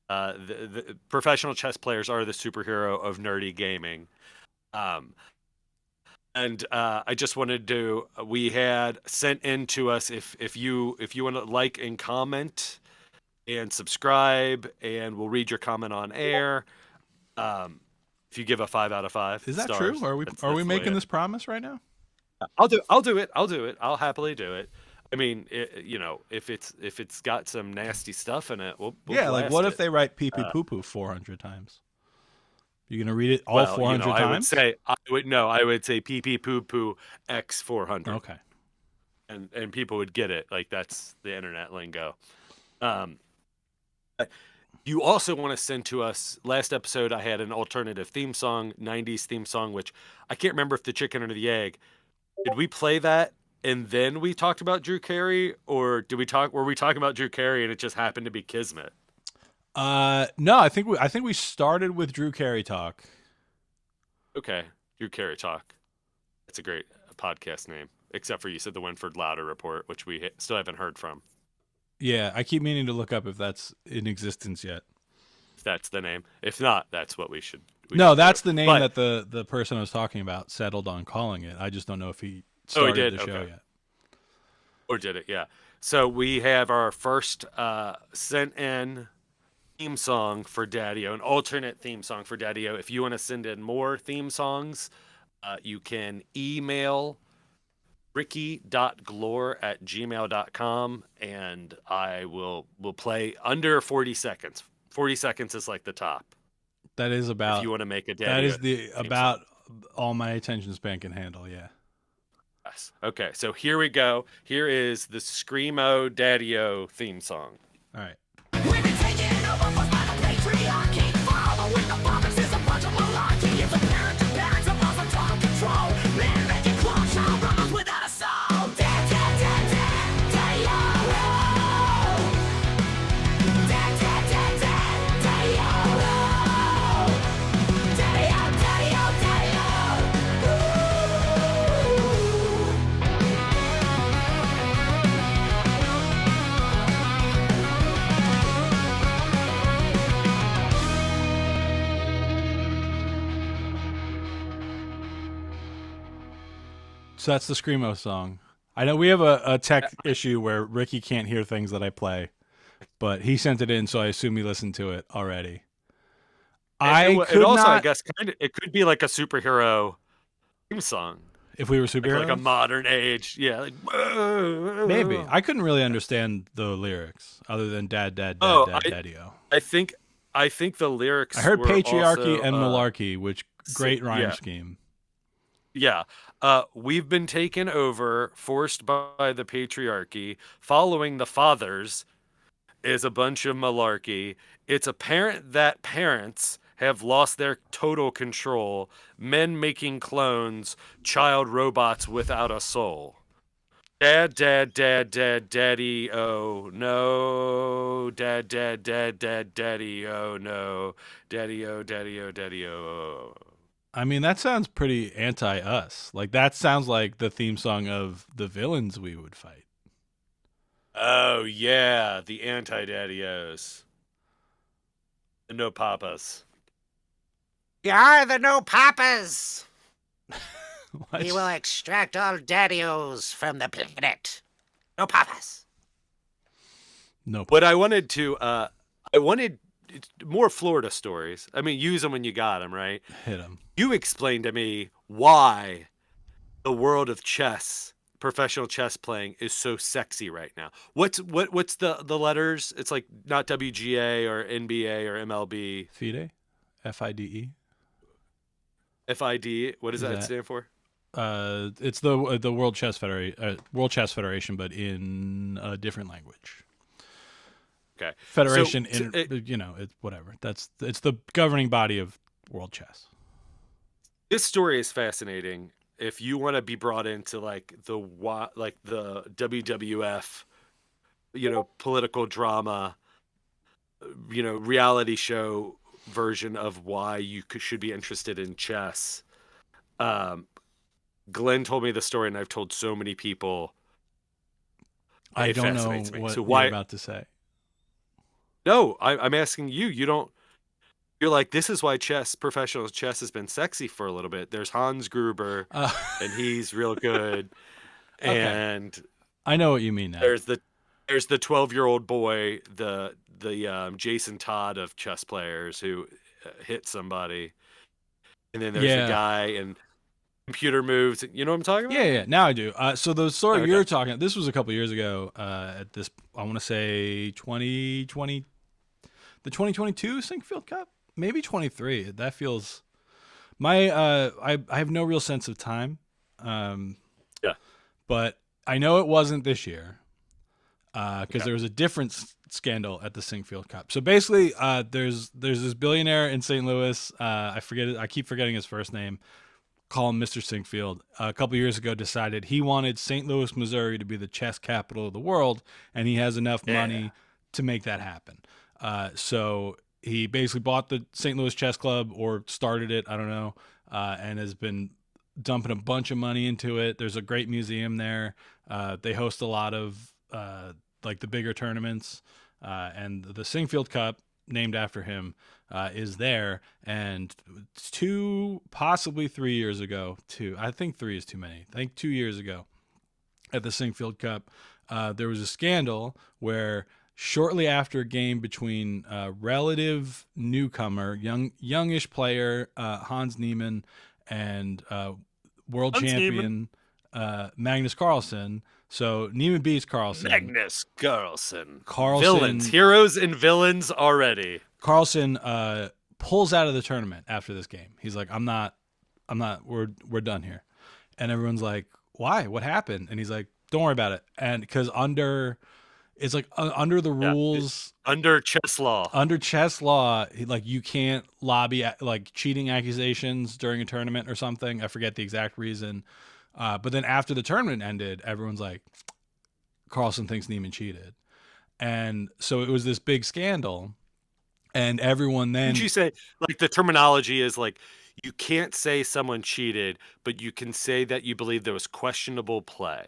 The professional chess players are the superhero of nerdy gaming. And I just wanted to. We had sent in to us if you want to like and comment and subscribe, and we'll read your comment on air. If you give a 5 out of 5, is that stars, true? Are we making this promise right now? I'll do it. I'll happily do it. I mean, if it's got some nasty stuff in it, we'll like what if they write pee pee poo poo 400 times? You gonna read it all 400 times? I would say pee pee poo poo x 400. Okay. And people would get it. Like that's the internet lingo. You also want to send to us. Last episode, I had an alternative theme song, 90s theme song, which I can't remember if the chicken or the egg. Did we play that and then we talked about Drew Carey, or were we talking about Drew Carey and it just happened to be Kismet? No, I think we started with Drew Carey talk. Okay, Drew Carey talk. That's a great podcast name, except for you said the Winford Louder Report, which we still haven't heard from. Yeah, I keep meaning to look up if that's in existence yet. If that's the name. If not, that's what we should. That's the name that the person I was talking about settled on calling it. I just don't know if he started the show yet. Or did it? Yeah. So we have our first sent in theme song for Daddio, an alternate theme song for Daddio. If you want to send in more theme songs, you can email ricky.glore@gmail.com, and I will play under 40 seconds. 40 seconds is like the top. That is about. If you want to make a Daddio. That is about all my attention span can handle. Yeah. Yes. Okay. So here we go. Here is the Screamo Daddio theme song. All right. We've been taken over by the patriarchy. Following the prophets is a bunch of malarkey. It's apparent to parents of us are total control. Men making clone child robots without a soul. Daddio. So that's the Screamo song. I know we have a tech issue where Ricky can't hear things that I play, but he sent it in, so I assume he listened to it already. I guess it could be like a superhero theme song. If we were superheroes? Like a modern age. Yeah. Like, maybe. I couldn't really understand the lyrics other than Daddio. I think the lyrics I heard patriarchy also, and malarkey, which great rhyme scheme. Yeah. We've been taken over, forced by the patriarchy. Following the fathers is a bunch of malarkey. It's apparent that parents have lost their total control. Men making clones, child robots without a soul. Dad, daddy, oh no. Dad, daddy, oh no. Daddy, oh, daddy, oh, daddy, oh. I mean, that sounds pretty anti-us. Like, that sounds like the theme song of the villains we would fight. Oh, yeah, the anti-Daddios. The no papas. We are the no papas. What? We will extract all Daddios from the planet. No papas. No. What I wanted more Florida stories. I mean, use them when you got them, right? Hit him. You explained to me why the world of chess, professional chess playing, is so sexy right now. What's the letters? It's like not WGA or NBA or MLB. FIDE? FIDE? FID. What does that that- stand for? It's the World Chess Federation, but in a different language. Okay. Federation, So, it's whatever. It's the governing body of world chess. This story is fascinating. If you want to be brought into like the WWF, political drama, reality show version of why you should be interested in chess. Glen told me the story, and I've told so many people. I It don't know fascinates me. what So you're why? about to say. No, I'm asking you. You don't. You're like, this is why professional chess has been sexy for a little bit. There's Hans Gruber, and he's real good. Okay. And I know what you mean now. there's the 12-year-old boy, the Jason Todd of chess players who hit somebody, and then there's the guy and computer moves. You know what I'm talking about? Yeah. Now I do. So the story Okay. you're talking, this was a couple years ago. At this, I want to say 2020, the 2022 Sinkfield Cup, maybe 23. That feels. I have no real sense of time. Yeah. But I know it wasn't this year. Because there was a different scandal at the Sinkfield Cup. So basically, there's this billionaire in St. Louis. I keep forgetting his first name. Call him Mr. Sinkfield. A couple years ago, decided he wanted St. Louis, Missouri, to be the chess capital of the world, and he has enough money to make that happen. So he basically bought the St. Louis Chess Club, or started it. I don't know, and has been dumping a bunch of money into it. There's a great museum there. They host a lot of like the bigger tournaments, and the Sinkfield Cup, named after him, is there. And 2, possibly 3 years ago, I think 3 is too many. I think 2 years ago at the Sinkfield Cup, there was a scandal where shortly after a game between relative newcomer, youngish player Hans Niemann and world champion Magnus Carlsen. So Niemann beats Carlsen. Magnus Carlsen. Carlsen. Villains, heroes, and villains already. Carlsen pulls out of the tournament after this game. He's like, I'm not. We're done here. And everyone's like, why? What happened? And he's like, don't worry about it. And because under the rules, Under chess law, like you can't lobby like cheating accusations during a tournament or something. I forget the exact reason. But then after the tournament ended, everyone's like, Carlsen thinks Niemann cheated. And so it was this big scandal. And everyone then... Did you say, like, the terminology is like, you can't say someone cheated, but you can say that you believe there was questionable play.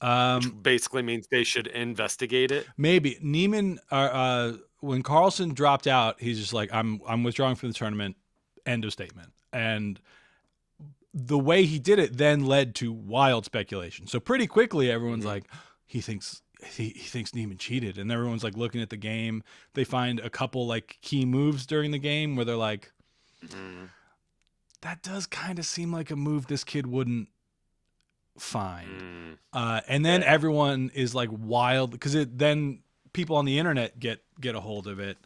Which basically means they should investigate it. Maybe. Niemann, when Carlsen dropped out, he's just like, I'm withdrawing from the tournament. End of statement. And the way he did it then led to wild speculation. So pretty quickly, everyone's like, he thinks Niemann cheated, and everyone's like looking at the game. They find a couple like key moves during the game where they're like, that does kind of seem like a move this kid wouldn't find. And then everyone is like wild, because then people on the internet get a hold of it,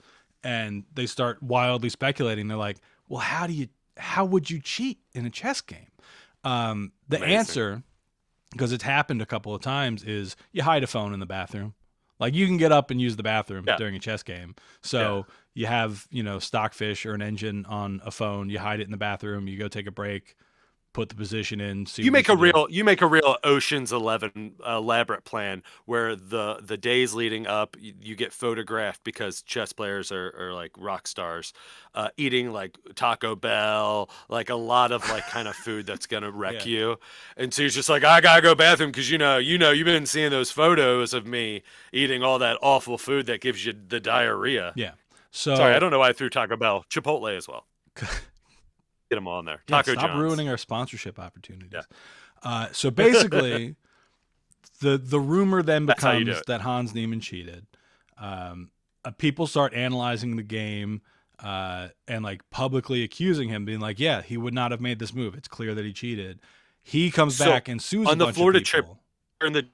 and they start wildly speculating. They're like, well, how would you cheat in a chess game? The answer, because it's happened a couple of times, is you hide a phone in the bathroom. Like, you can get up and use the bathroom during a chess game. So you have, Stockfish or an engine on a phone. You hide it in the bathroom. You go take a break. put the position in. See you make a real Ocean's 11 elaborate plan where the days leading up, you get photographed because chess players are like rock stars, eating like Taco Bell, like a lot of like kind of food that's gonna wreck you, and so you're just like, I gotta go bathroom because you've been seeing those photos of me eating all that awful food that gives you the diarrhea. Yeah. So sorry, I don't know why I threw Taco Bell, Chipotle as well. Get them on there. Taco stop John's. ruining our sponsorship opportunities. Yeah. So basically, the rumor then becomes that Hans Niemann cheated. People start analyzing the game and like publicly accusing him, being like, "Yeah, he would not have made this move. It's clear that he cheated." He comes back and sues on a the bunch Florida of trip people. during the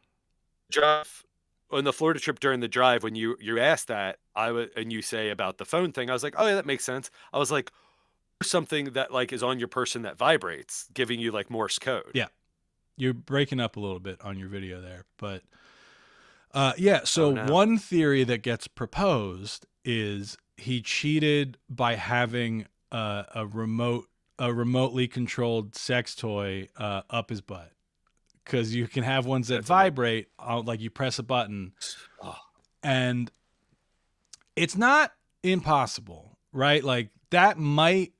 drive. On the Florida trip during the drive, when you asked that, and you say about the phone thing, I was like, "Oh yeah, that makes sense." I was like, something that like is on your person that vibrates, giving you like Morse code. Yeah, you're breaking up a little bit on your video there, but one theory that gets proposed is he cheated by having a remotely controlled sex toy up his butt, because you can have ones that vibrate, like you press a button, and it's not impossible, right? Like that might.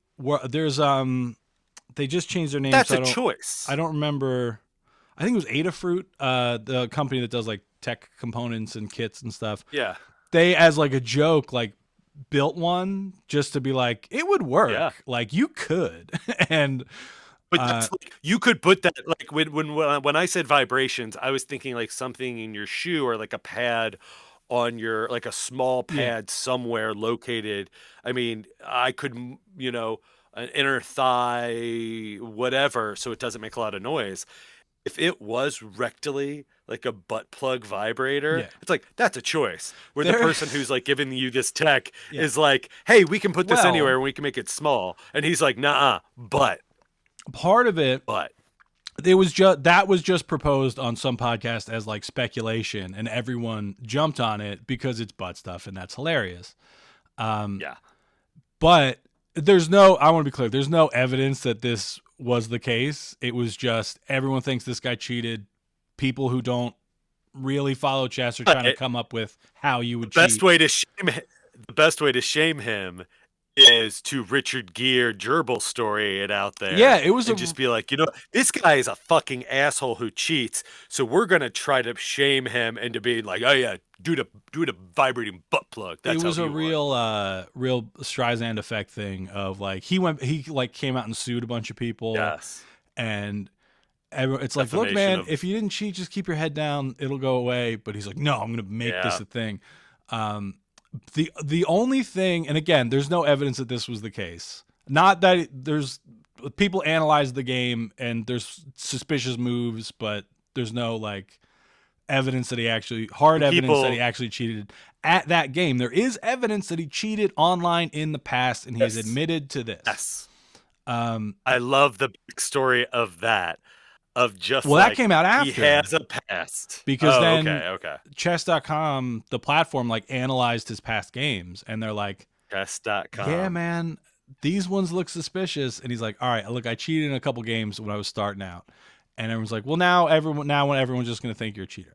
There's they just changed their name. That's a choice. I don't remember. I think it was Adafruit, the company that does like tech components and kits and stuff. Yeah. They, as like a joke, like built one just to be like, it would work. Yeah. Like you could. And but that's like, you could put that like when I said vibrations, I was thinking like something in your shoe or like a pad on your, like a small pad somewhere located. I mean, I could, an inner thigh, whatever, so it doesn't make a lot of noise. If it was rectally like a butt plug vibrator, it's like, that's a choice. Where the person who's like giving you this tech is like, hey, we can put this anywhere and we can make it small. And he's like, nah, but. Part of it. But. That was just proposed on some podcast as like speculation, and everyone jumped on it because it's butt stuff, and that's hilarious. But I want to be clear, there's no evidence that this was the case. It was just everyone thinks this guy cheated. People who don't really follow chess are trying to come up with how you would cheat. The best way to shame him is to Richard Gere gerbil story it out there. Yeah, it was just be like, this guy is a fucking asshole who cheats, so we're gonna try to shame him into being like, oh yeah, do the vibrating butt plug. That's it was a real Streisand effect thing of like he came out and sued a bunch of people. Yes, and it's like, look, man, if you didn't cheat, just keep your head down, it'll go away. But he's like, no, I'm gonna make this a thing. The only thing, and again, there's no evidence that this was the case. Not that there's people analyze the game and there's suspicious moves, but there's no like evidence that he actually cheated at that game. There is evidence that he cheated online in the past, and he has admitted to this. Yes. I love the story of that. Of just that came out after. He has a past. Because chess.com, the platform, like analyzed his past games, and they're like, chess.com. Yeah, man, these ones look suspicious. And he's like, all right, look, I cheated in a couple games when I was starting out. And everyone's like, well, now everyone's just going to think you're a cheater.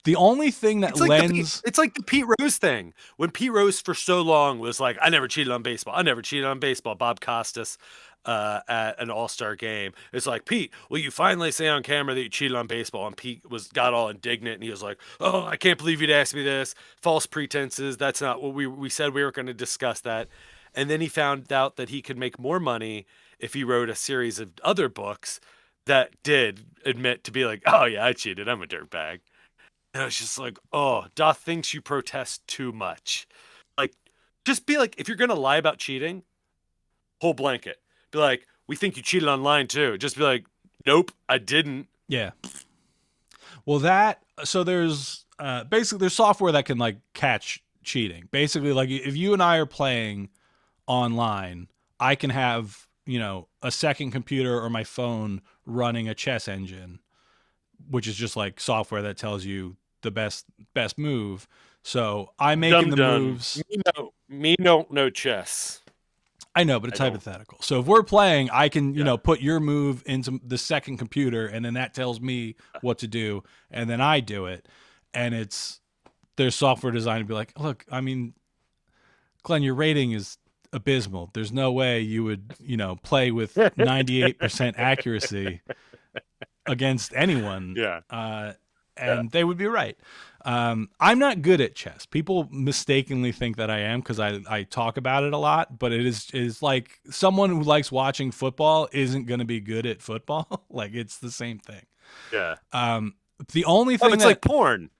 The only thing that it's like the Pete Rose thing. When Pete Rose for so long was like, I never cheated on baseball. Bob Costas at an all-star game. It's like, Pete, will you finally say on camera that you cheated on baseball? And Pete got all indignant, and he was like, oh, I can't believe you'd ask me this. False pretenses. That's not what we said. We were going to discuss that. And then he found out that he could make more money if he wrote a series of other books that did admit to be like, oh yeah, I cheated. I'm a dirtbag. And I was just like, oh, Doth thinks you protest too much. Like, just be like, if you're going to lie about cheating, whole blanket. Be like, we think you cheated online too. Just be like, nope, I didn't. Yeah. Well, there's basically there's software that can like catch cheating. Basically, like if you and I are playing online, I can have, a second computer or my phone running a chess engine, which is just like software that tells you the best move. So I'm making the moves. Me don't know chess. I know, but it's hypothetical. So if we're playing, I can, you know, put your move into the second computer, and then that tells me what to do, and then I do it. And it's their software design to be like, look, I mean, Glenn, your rating is abysmal. There's no way you would, you know, play with 98% accuracy against anyone. Yeah. And they would be right. I'm not good at chess. People mistakenly think that I am because I talk about it a lot, but it is like someone who likes watching football isn't going to be good at football. Like it's the same thing. Yeah. The only thing it's like porn.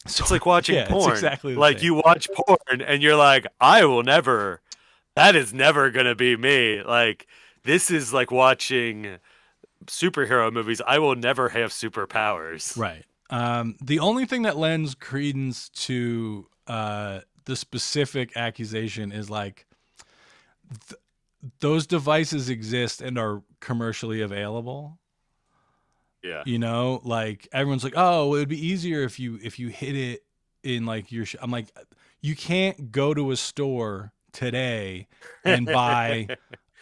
It's like watching porn. It's exactly the like same. You watch porn and you're like, that is never going to be me. Like this is like watching superhero movies. I will never have superpowers. Right. The only thing that lends credence to the specific accusation is like those devices exist and are commercially available. Yeah. You know, like everyone's like, oh, it would be easier if you hit it in like your. I'm like, you can't go to a store today and buy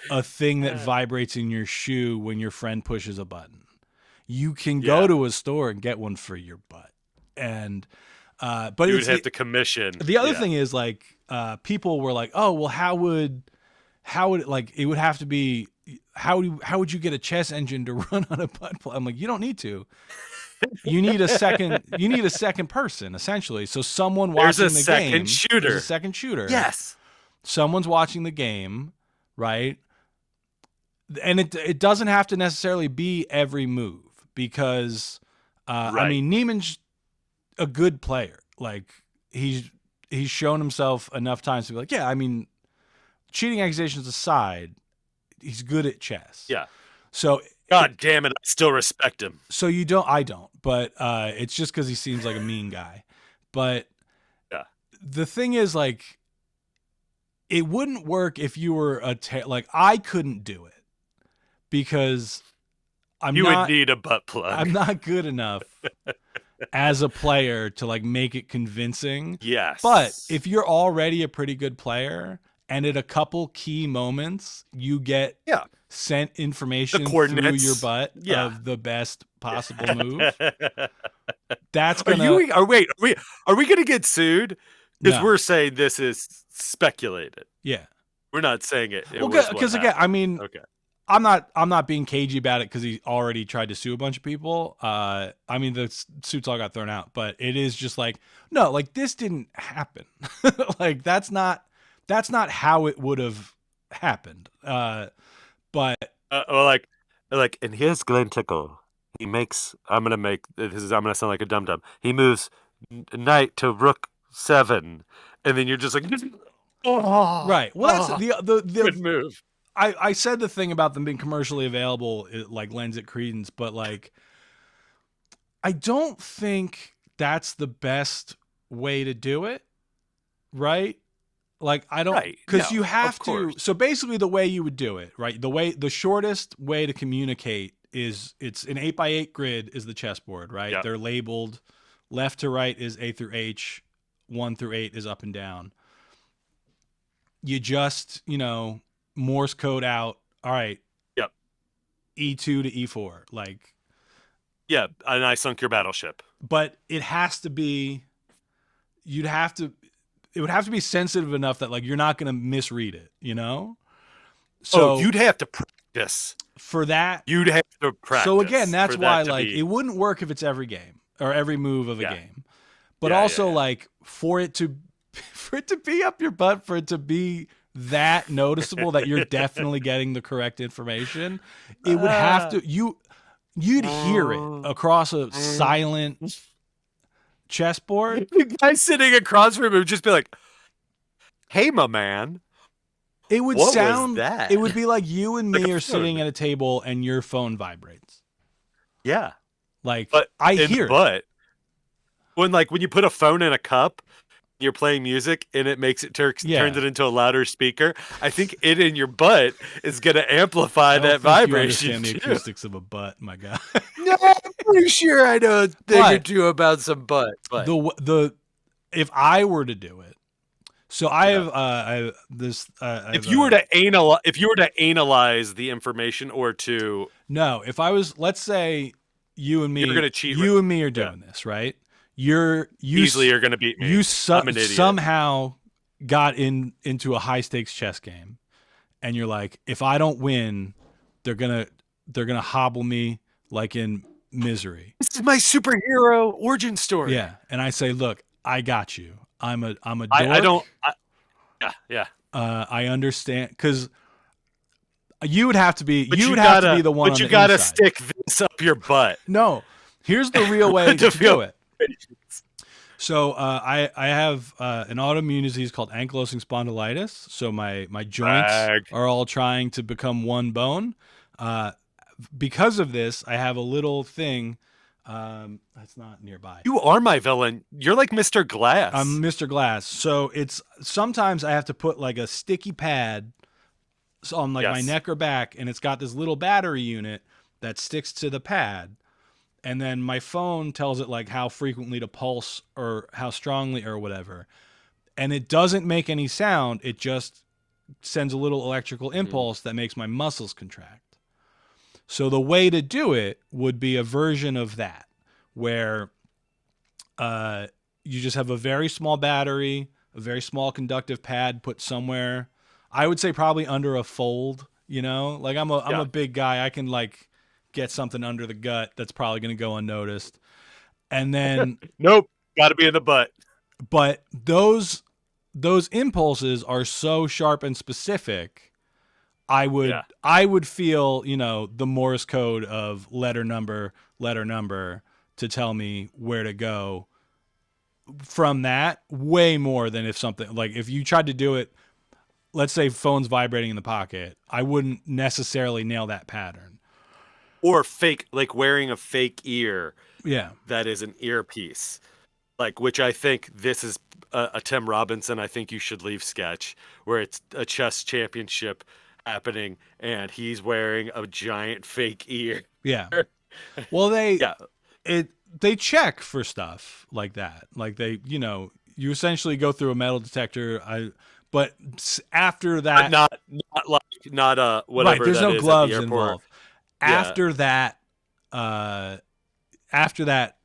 a thing that vibrates in your shoe when your friend pushes a button. You can go to a store and get one for your butt. And but you would have to commission. The other thing is like people were like, oh well, how would like it would have to be how would you get a chess engine to run on a butt plug? I'm like, you don't need to. You need a second person essentially. So someone watching the game. There's a second shooter. Yes. Someone's watching the game, right? And it doesn't have to necessarily be every move because I mean Neiman's a good player. Like he's shown himself enough times to be like, yeah, I mean, cheating accusations aside, he's good at chess. Yeah. So God damn it, I still respect him. So I don't, but it's just because he seems like a mean guy. But the thing is, like, it wouldn't work if you were like I couldn't do it because you would need a butt plug. I'm not good enough as a player to like make it convincing. Yes. But if you're already a pretty good player and at a couple key moments you get sent information through your butt of the best possible move, that's gonna. Are we gonna get sued? Because we're saying this is speculated. Yeah. We're not saying it. Because again, I mean, I'm not being cagey about it because he already tried to sue a bunch of people. I mean, the suits all got thrown out, but it is just like, no, like this didn't happen. Like that's not how it would have happened. But and here's Glen Tickle. He makes. I'm gonna sound like a dum dum. He moves knight to rook 7, and then you're just like, oh, right. Well, that's the good move. I said the thing about them being commercially available, it like lends it credence, but like, I don't think that's the best way to do it, right? Like, I don't, because you have to. So basically, the way you would do it, right? The shortest way to communicate is it's an 8x8 grid is the chessboard, right? Yep. They're labeled left to right is A through H, 1 through 8 is up and down. You just, Morse code out. All right. Yep. E2 to E4. Like. Yeah. And I sunk your battleship. But it has to be, it would have to be sensitive enough that like, you're not going to misread it, So you'd have to practice for that. You'd have to practice. So again, that's why like it wouldn't work if it's every game or every move of a game, but also like for it to be up your butt, for it to be that noticeable that you're definitely getting the correct information, it would have to you'd hear it across a silent chessboard. The guy sitting across from him would just be like, "Hey, my man." It would what sound. Was that? It would be like you and me are sitting at a table and your phone vibrates. Yeah, like I hear. But when you put a phone in a cup, you're playing music and it makes it turns it into a louder speaker. I think it in your butt is going to amplify that vibration. You understand the acoustics of a butt, my God. No, I'm pretty sure I know a thing or two about some butt. But if I were to do it, So I have this. If you were to analyze the information, or to no, if I was, let's say you and me, you're gonna cheat. You and me are doing this, right? You're gonna beat me. You I'm an idiot. somehow got into a high stakes chess game, and you're like, if I don't win, they're gonna hobble me like in Misery. This is my superhero origin story. Yeah, and I say, look, I got you. I'm a dork. Yeah. I understand, because you would have to be. But you would have to be the one. But on you the gotta inside. stick this up your butt. No, here's the real way to feel do it. So I have an autoimmune disease called ankylosing spondylitis. So my joints are all trying to become one bone. Because of this, I have a little thing. That's not nearby. You are my villain. You're like Mr. Glass. I'm Mr. Glass. So it's sometimes I have to put like a sticky pad on like my neck or back, and it's got this little battery unit that sticks to the pad. And then my phone tells it like how frequently to pulse or how strongly or whatever. And it doesn't make any sound. It just sends a little electrical impulse that makes my muscles contract. So the way to do it would be a version of that, where you just have a very small battery, a very small conductive pad put somewhere. I would say probably under a fold, like I'm a big guy. I can like get something under the gut that's probably going to go unnoticed. And then nope, got to be in the butt. But those impulses are so sharp and specific. I would feel, the Morse code of letter number to tell me where to go from that, way more than if you tried to do it, let's say phone's vibrating in the pocket, I wouldn't necessarily nail that pattern. Or fake, like wearing a fake ear. Yeah. That is an earpiece. Like, which I think this is a Tim Robinson, I think you should leave sketch, where it's a chess championship happening and he's wearing a giant fake ear. Yeah. Well, they check for stuff like that. Like you essentially go through a metal detector. But after that, not whatever. Right, there's that no is gloves at the airport. involved. After that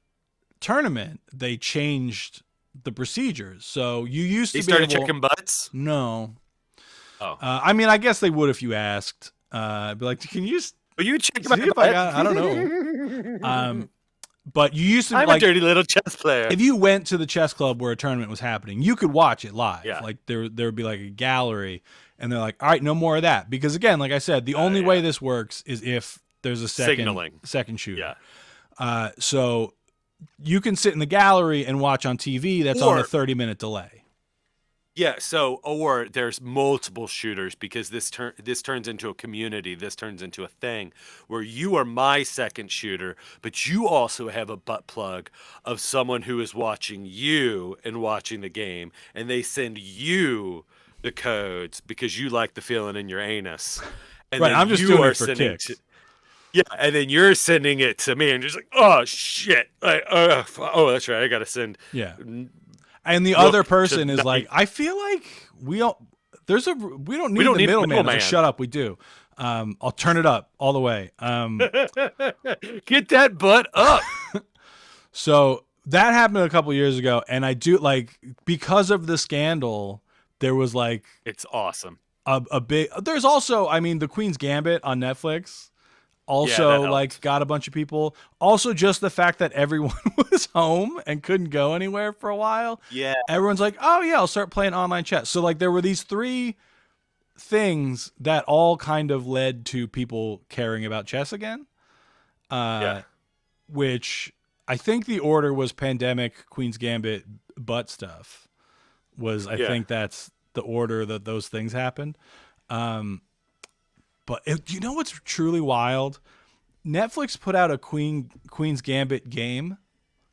tournament, they changed the procedures. So you used to started checking butts. No. Oh. I mean, I guess they would if you asked. I'd be like, can you just? Will you check see if I don't know. But you used to. I'm a dirty little chess player. If you went to the chess club where a tournament was happening, you could watch it live. Yeah. Like there would be like a gallery, and they're like, all right, no more of that, because again, like I said, the only way this works is if there's a second shooter. Yeah. So you can sit in the gallery and watch on TV. That's on a 30-minute delay. Yeah, or there's multiple shooters, because this turns into a community. This turns into a thing where you are my second shooter, but you also have a butt plug of someone who is watching you and watching the game, and they send you the codes because you like the feeling in your anus. And right, I'm just doing it for kicks. And then you're sending it to me, and just like, oh shit, that's right, I gotta send. Yeah. And the other person is like, I feel like we don't need the middleman. Like, shut up, we do. I'll turn it up all the way. Get that butt up. So that happened a couple years ago, and I do because of the scandal, there was like, it's awesome. A big. There's also, I mean, the Queen's Gambit on Netflix. Also, got a bunch of people. Also, just the fact that everyone was home and couldn't go anywhere for a while. Yeah. Everyone's like, oh, yeah, I'll start playing online chess. So, there were these three things that all kind of led to people caring about chess again. Which I think the order was pandemic, Queen's Gambit, butt stuff. I think that's the order that those things happened. But do you know what's truly wild? Netflix put out a Queen's Gambit game,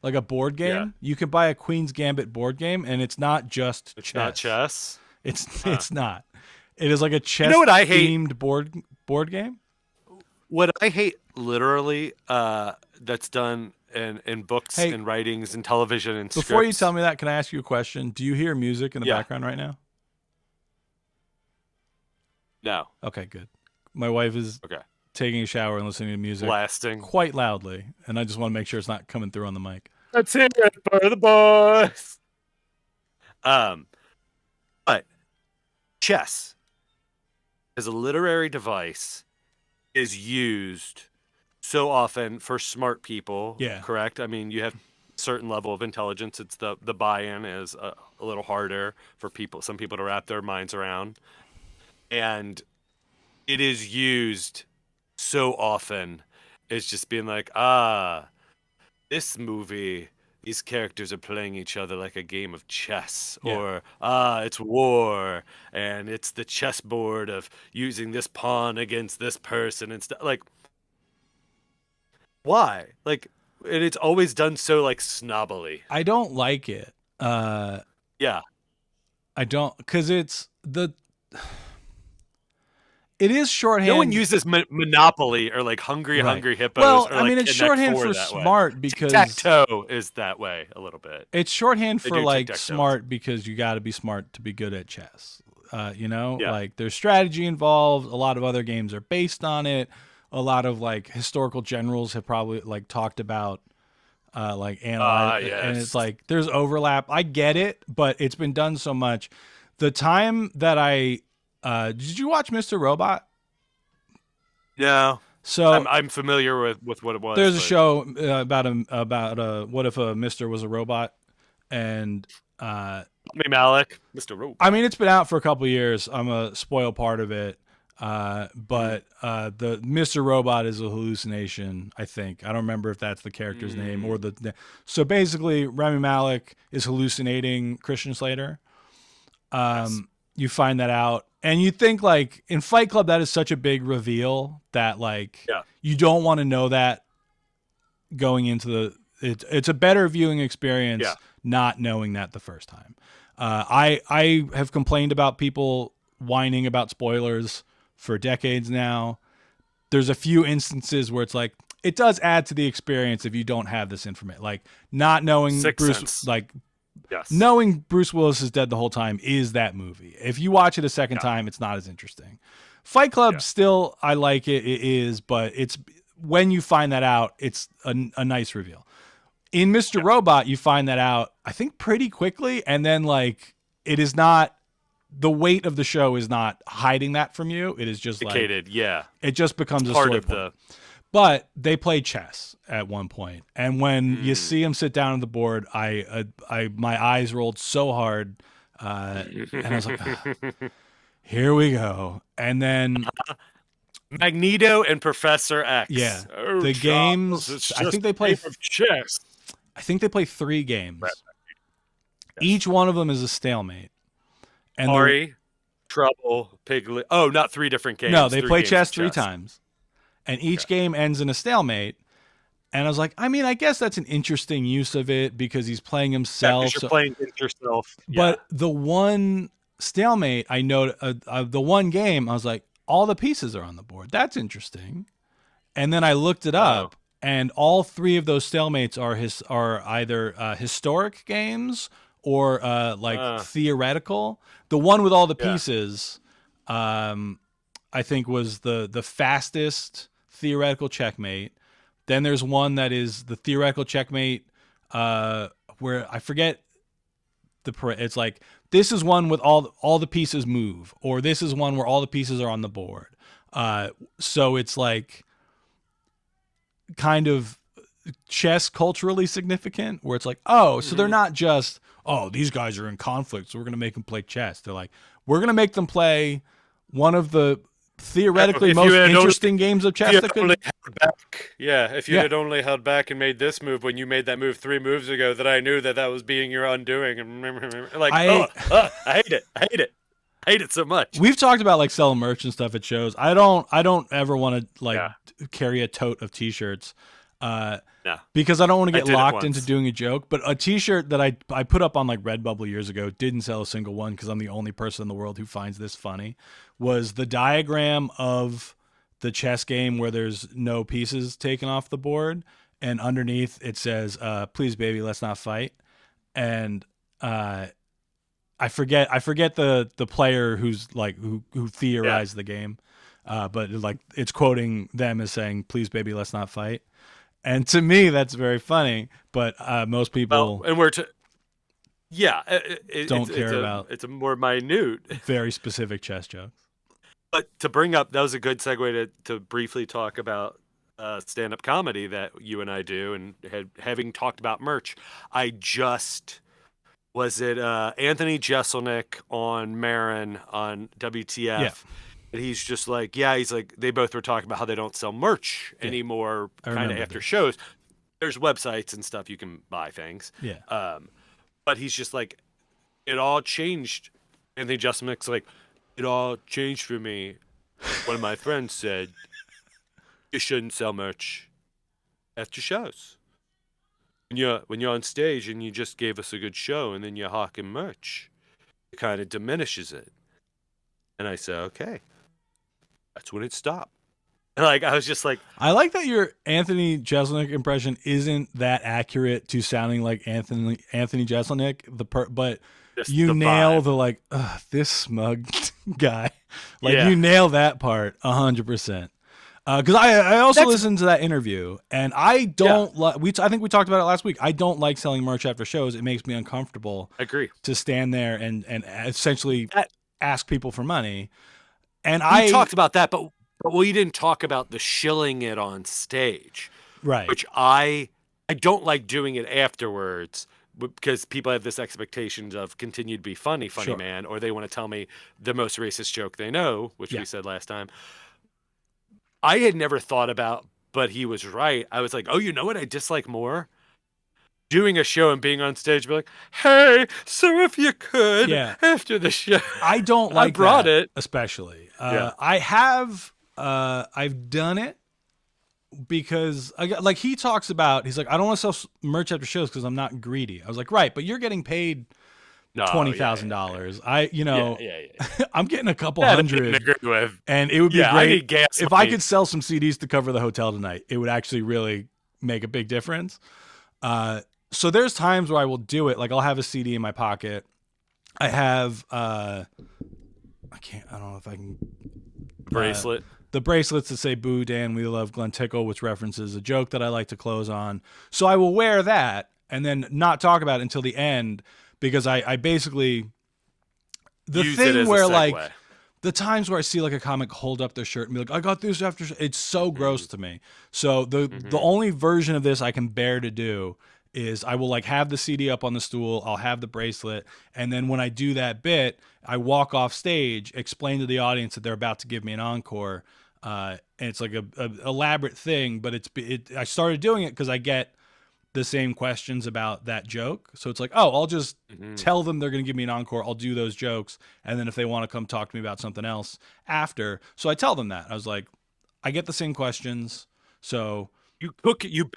like a board game. Yeah. You can buy a Queen's Gambit board game, and it's not just chess. Not chess? It's not. It is like a chess-themed board game. What I hate, literally, that's done in books and writings and television and scripts. Before you tell me that, can I ask you a question? Do you hear music in the background right now? No. Okay, good. My wife is Okay. taking a shower and listening to music Blasting. quite loudly, and I just want to make sure it's not coming through on the mic. Let's hear it for the boys. But chess as a literary device is used so often for smart people. Yeah. Correct. I mean, you have a certain level of intelligence. It's the buy-in is a little harder for people, some people to wrap their minds around, and it is used so often as just being like, this movie, these characters are playing each other like a game of chess, or it's war, and it's the chessboard of using this pawn against this person and stuff. Like, why? Like, and it's always done so like snobbily. I don't like it. Yeah, I don't, because it is shorthand. no one uses Monopoly or like Hungry Hippos. Well, or, I like, mean, it's Connect shorthand Four for that way. smart because Tic-tac-toe is that way a little bit. it's shorthand They for do like tic-tac-toe. smart because you got to be smart to be good at chess. Yeah. Like there's strategy involved. A lot of other games are based on it. A lot of like historical generals have probably like talked about like analyze, and it's yes. like there's overlap. I get it, but it's been done so much. The time that I did you watch Mr. Robot? No, So I'm familiar with what it was. there's a but- show about what if a Mister was a robot, and Rami Malek, Mr. Rope. I mean it's been out for a couple of years. I'm a spoil part of it, but the Mr. Robot is a hallucination. I think I don't remember if that's the character's name or the. So basically, Rami Malek is hallucinating Christian Slater. You find that out, and you think like in Fight Club that is such a big reveal that like you don't want to know that going into the. It's a better viewing experience not knowing that the first time. I have complained about people whining about spoilers for decades now. There's a few instances where it's like it does add to the experience if you don't have this information, like not knowing Sixth Bruce, Sense. like Yes. knowing Bruce Willis is dead the whole time is that movie. If you watch it a second time, it's not as interesting. Fight Club still, I like it. It is, but it's when you find that out, it's a nice reveal. In Mr. Robot, you find that out, I think, pretty quickly, and then like it is not. The weight of the show is not hiding that from you. It is just Indicated, like it just becomes part a story of point. the. But they play chess at one point, and when you see him sit down at the board, I my eyes rolled so hard, and I was like, "Ah, "Here we go!" And then, Magneto and Professor X. yeah, Oh, the Charles, games. it's I just think they a play. game of chess. I think they play 3 games. Each one of them is a stalemate. And Ari, Trouble, Piglet. Oh, not 3 different games. no, they 3 play games chess of 3 times, and each game ends in a stalemate. And I was like, I mean, I guess that's an interesting use of it because he's playing Yeah, himself. 'cause you're so- playing against yourself. But the one stalemate, I know the one game, I was like, all the pieces are on the board. That's interesting. And then I looked it up, and all 3 of those stalemates are either historic games or theoretical. The one with all the pieces, I think, was the fastest theoretical checkmate. Then there's one that is the theoretical checkmate, where I forget it's like this is one with all the pieces move, or this is one where all the pieces are on the board. So it's like kind of chess culturally significant, where it's like, oh, so they're not just, oh, these guys are in conflict, so we're gonna make them play chess. They're like, we're gonna make them play one of the theoretically If you most had interesting games of If chess you that had could. only held back, if you had only held back and made this move when you made that move 3 moves ago, that I knew that was being your undoing. Like, I hate it. I hate it. I hate it so much. We've talked about like selling merch and stuff at shows. I don't ever want to like carry a tote of t-shirts. Because I don't want to get did it locked once. into doing a joke. But a t-shirt that I put up on like Redbubble years ago, didn't sell a single one because I'm the only person in the world who finds this funny, was the diagram of the chess game where there's no pieces taken off the board, and underneath it says, please baby, let's not fight. And I forget the player who's like who theorized the game, but like it's quoting them as saying, "Please, baby, let's not fight." And to me, that's very funny. But most people and don't care about. It's a more minute, very specific chess jokes. But to bring up, that was a good segue to briefly talk about stand-up comedy that you and I do, and having talked about merch. I just was it Anthony Jeselnik on Marin on WTF. Yeah. And he's just like, he's like, they both were talking about how they don't sell merch anymore, kind of after shows. There's websites and stuff you can buy things. Yeah. But he's just like, it all changed. Anthony Jeselnik's like, it all changed for me. One of my friends said, you shouldn't sell merch after shows. When you're on stage and you just gave us a good show and then you're hawking merch, it kind of diminishes it. And I said, okay. That's when it stopped. And like I was just like, I like that your Anthony Jeselnik impression isn't that accurate to sounding like Anthony Jeselnik, but you nail the like this smug guy. Like you nail that part 100%. Because I also listened to that interview, and I don't like. I think we talked about it last week. I don't like selling merch after shows. It makes me uncomfortable. I agree. To stand there and essentially ask people for money. And we talked about that, but we didn't talk about the shilling it on stage, right? Which I don't like doing it afterwards because people have this expectation of continue to be funny man, or they want to tell me the most racist joke they know, which we said last time. I had never thought about, but he was right. I was like, oh, you know what I dislike more? Doing a show and being on stage, be like, hey, so if you could, after the show. I don't like I brought it. Especially. I have, I've done it because, like he talks about, he's like, I don't want to sell merch after shows because I'm not greedy. I was like, right, but you're getting paid $20,000. I'm getting a couple hundred, and it would be great if I could sell some CDs to cover the hotel tonight. It would actually really make a big difference. So there's times where I will do it. Like I'll have a CD in my pocket. I have I don't know if I can bracelet. The bracelets that say "Boo Dan, we love Glen Tickle," which references a joke that I like to close on. So I will wear that and then not talk about it until the end. Because I basically, the use thing where like the times where I see like a comic hold up their shirt and be like, I got this after, it's so gross to me. So the only version of this I can bear to do is I will like have the CD up on the stool, I'll have the bracelet, and then when I do that bit, I walk off stage, explain to the audience that they're about to give me an encore, and it's like a elaborate thing, but I started doing it because I get the same questions about that joke. So it's like, oh, I'll just tell them they're going to give me an encore. I'll do those jokes. And then if they want to come talk to me about something else after. So I tell them that. I was like, I get the same questions. So you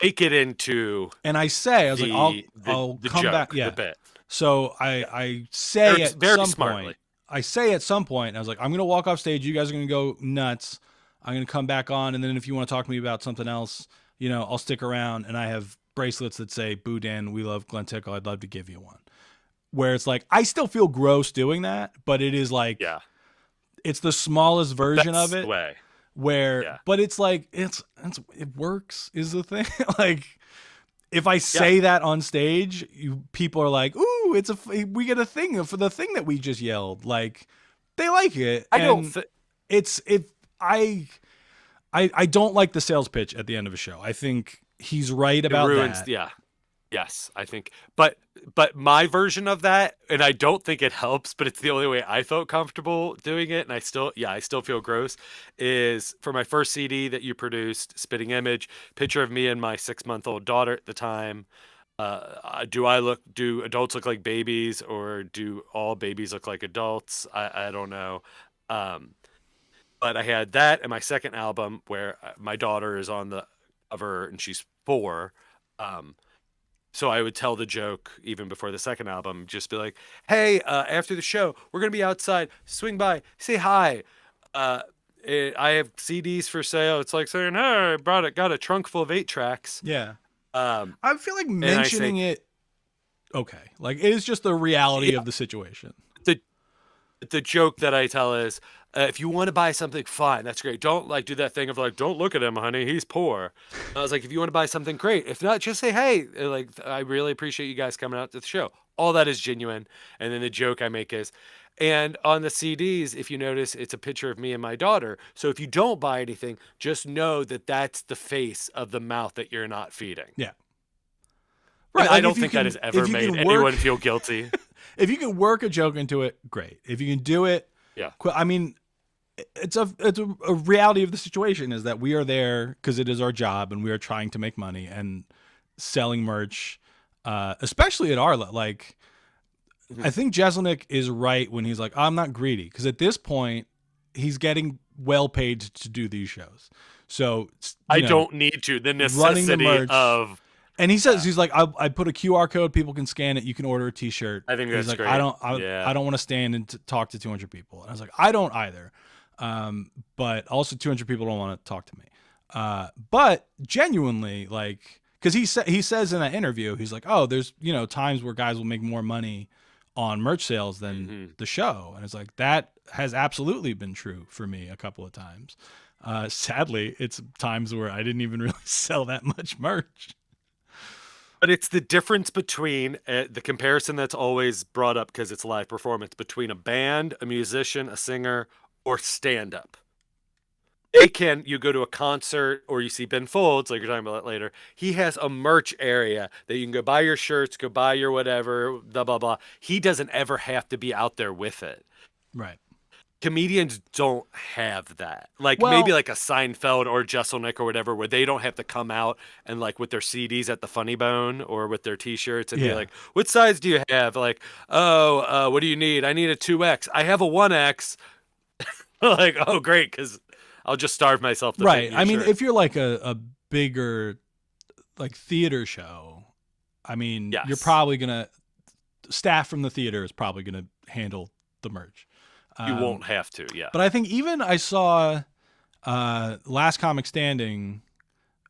bake it into. And I was like, I'll come joke, back. Yeah. The bit. So I say at some point, I was like, I'm going to walk off stage. You guys are going to go nuts. I'm going to come back on. And then if you want to talk to me about something else, I'll stick around. And I have bracelets that say "Boo Dan, we love Glen Tickle. I'd love to give you one." Where it's like I still feel gross doing that, but it is like it's the smallest version of it. But it's like it works is the thing. Like if I say that on stage, people are like, "Ooh, we get a thing for the thing that we just yelled." Like they like it. I don't like the sales pitch at the end of a show. I think he's right about that. Yeah. Yes, I think. But my version of that, and I don't think it helps, but it's the only way I felt comfortable doing it, and I still feel gross, is for my first CD that you produced, Spitting Image, picture of me and my 6-month-old daughter at the time. Do adults look like babies, or do all babies look like adults? I don't know. But I had that and my second album where my daughter is on the cover and she's 4. So I would tell the joke even before the second album, just be like, hey, after the show, we're going to be outside. Swing by, say hi. I have CDs for sale. It's like saying, hey, got a trunk full of 8 tracks. Yeah. I feel like mentioning it. Okay. Like it is just the reality of the situation. The joke that I tell is, if you want to buy something, fine, that's great. Don't like do that thing of like, don't look at him, honey, he's poor. I was like, if you want to buy something, great. If not, just say, hey, like, I really appreciate you guys coming out to the show. All that is genuine. And then the joke I make is, and on the CDs, if you notice, it's a picture of me and my daughter. So if you don't buy anything, just know that that's the face of the mouth that you're not feeding. Yeah. Right. Like, I don't think that has ever made anyone feel guilty. If you can work a joke into it, great. If you can do it, yeah. I mean, it's a reality of the situation is that we are there because it is our job and we are trying to make money and selling merch, especially at our like. I think Jeselnik is right when he's like, I'm not greedy, because at this point he's getting well paid to do these shows. So I don't need to. The necessity of. And he says, he's like, I put a QR code, people can scan it, you can order a T-shirt. I think that's like, great. I don't want to stand and talk to 200 people. And I was like, I don't either. But also 200 people don't want to talk to me. But genuinely, like, because he says in that interview, he's like, oh, there's times where guys will make more money on merch sales than the show, and it's like that has absolutely been true for me a couple of times. Sadly, it's times where I didn't even really sell that much merch. But it's the difference between the comparison that's always brought up because it's live performance between a band, a musician, a singer, or stand-up. You go to a concert or you see Ben Folds, like you're talking about later. He has a merch area that you can go buy your shirts, go buy your whatever, blah, blah, blah. He doesn't ever have to be out there with it. Right. Comedians don't have that. Like maybe like a Seinfeld or Jeselnik or whatever, where they don't have to come out and like with their CDs at the Funny Bone or with their T-shirts and be like, what size do you have? Like, what do you need? I need a 2X. I have a 1X. Like, oh, great, because I'll just starve myself. Right. I mean, if you're like a bigger like theater show, I mean, you're probably going to, staff from the theater is probably going to handle the merch. You won't have to, yeah. But I think even I saw Last Comic Standing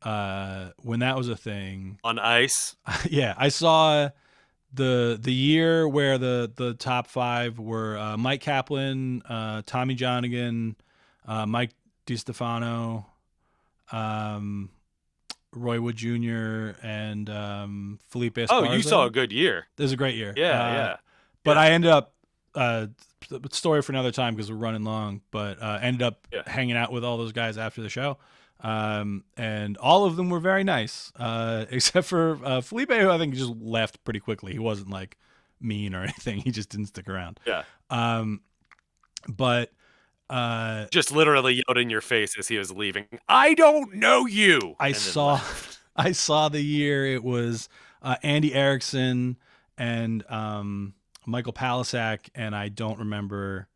when that was a thing. On ice? Yeah. I saw the year where the top 5 were Mike Kaplan, Tommy Johnigan, Mike DiStefano, Roy Wood Jr., and Felipe Esparza. Oh, you saw a good year. It was a great year. Yeah. But I ended up, story for another time because we're running long, but ended up hanging out with all those guys after the show. And all of them were very nice, except for Felipe, who I think just left pretty quickly. He wasn't like mean or anything. He just didn't stick around. Yeah. But just literally yelled in your face as he was leaving, I don't know you. I saw the year it was Andy Erickson and Michael Palisak, and I don't remember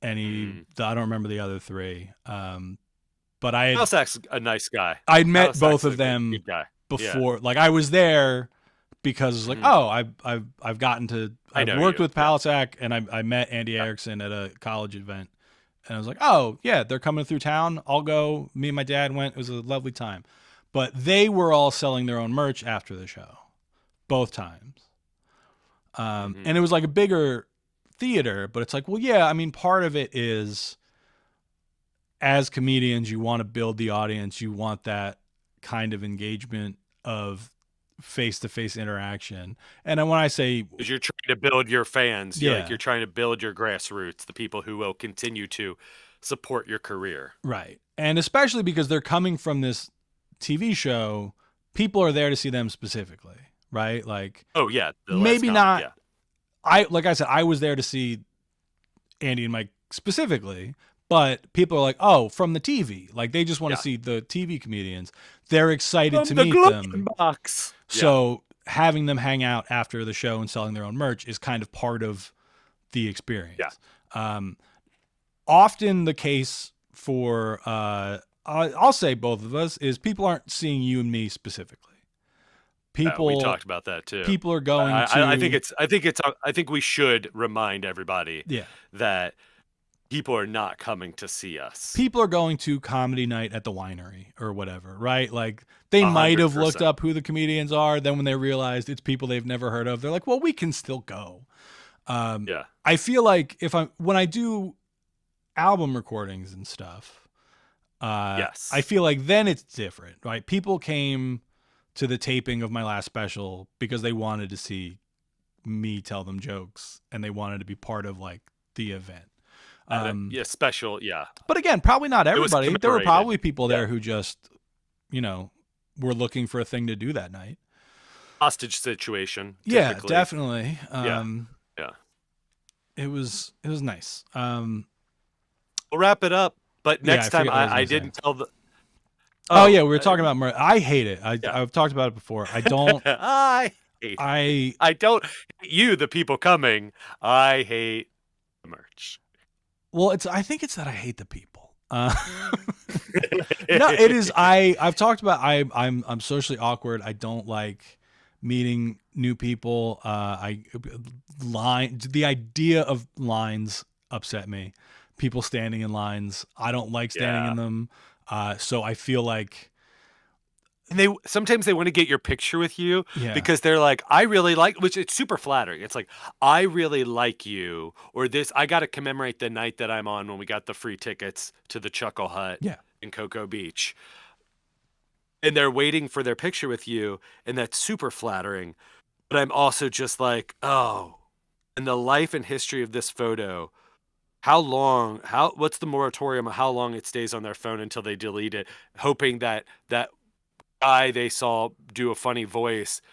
I don't remember the other 3. But Palisak's a nice guy. I'd met both of them before. Like I was there because it's like, I've gotten to, I've worked with Palisak, and I met Andy Erickson at a college event. And I was like, oh, yeah, they're coming through town. I'll go. Me and my dad went. It was a lovely time. But they were all selling their own merch after the show, both times. And it was like a bigger theater, but it's like, well, yeah, I mean, part of it is as comedians, you want to build the audience. You want that kind of engagement of face-to-face interaction. And when I say, because you're trying to build your fans, you're trying to build your grassroots, the people who will continue to support your career. Right. And especially because they're coming from this TV show, people are there to see them specifically, right? Like, oh yeah, maybe not. Yeah. Like I said, I was there to see Andy and Mike specifically, but people are like, oh, from the TV. Like they just want to see the TV comedians. They're excited to meet them. Box. So having them hang out after the show and selling their own merch is kind of part of the experience. Yeah. Often the case for, I'll say both of us, is people aren't seeing you and me specifically. People, we talked about that too. People are going to. I think we should remind everybody that people are not coming to see us. People are going to comedy night at the winery or whatever, right? Like they might have looked up who the comedians are. Then when they realized it's people they've never heard of, they're like, well, we can still go. Yeah. I feel like when I do album recordings and stuff, Yes. I feel like then it's different, right? People came to the taping of my last special because they wanted to see me tell them jokes and they wanted to be part of like the event. Special. Yeah. But again, probably not everybody. There were commemorated. probably people there who just, were looking for a thing to do that night. Hostage situation. Yeah, typically. definitely. Yeah. It was nice. We'll wrap it up. But next time I didn't tell the. Oh yeah, we were talking about merch. I hate it. I've talked about it before. I don't. I hate it. I don't hate you, the people coming. I hate the merch. Well, I think it's that I hate the people. No, it is. I've talked about. I'm socially awkward. I don't like meeting new people. The idea of lines upset me. People standing in lines. I don't like standing in them. So I feel like. And sometimes they want to get your picture with you because they're like, I really like, which it's super flattering. It's like, I really like you, or this, I got to commemorate the night that I'm on when we got the free tickets to the Chuckle Hut in Cocoa Beach. And they're waiting for their picture with you, and that's super flattering. But I'm also just like, oh, in the life and history of this photo, what's the moratorium of how long it stays on their phone until they delete it, hoping that guy they saw do a funny voice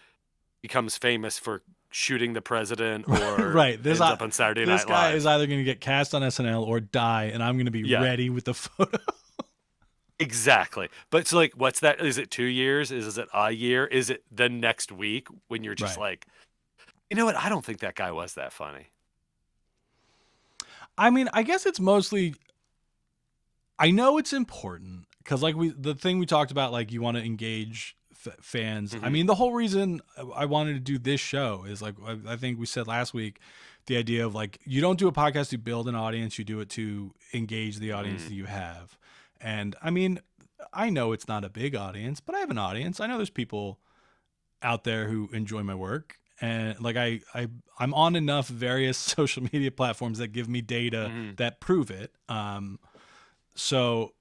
becomes famous for shooting the president or ends up on Saturday Night Live. This guy is either going to get cast on SNL or die, and I'm going to be ready with the photo. Exactly. But it's like, what's that? Is it 2 years? Is it a year? Is it the next week when you're just like, you know what? I don't think that guy was that funny. I mean, I guess it's mostly, I know it's important because like the thing we talked about, like you want to engage fans. I mean, the whole reason I wanted to do this show is like, I think we said last week, the idea of like, you don't do a podcast to build an audience, you do it to engage the audience that you have. And I mean, I know it's not a big audience, but I have an audience. I know there's people out there who enjoy my work. And like I'm on enough various social media platforms that give me data that prove it. So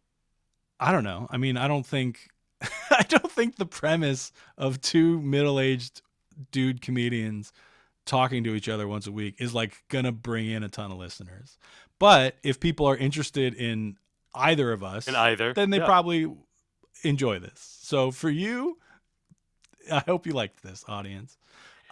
I don't know. I mean, I don't think the premise of two middle-aged dude comedians talking to each other once a week is like gonna bring in a ton of listeners. But if people are interested in either of us, then they probably enjoy this. So for you, I hope you liked this, audience.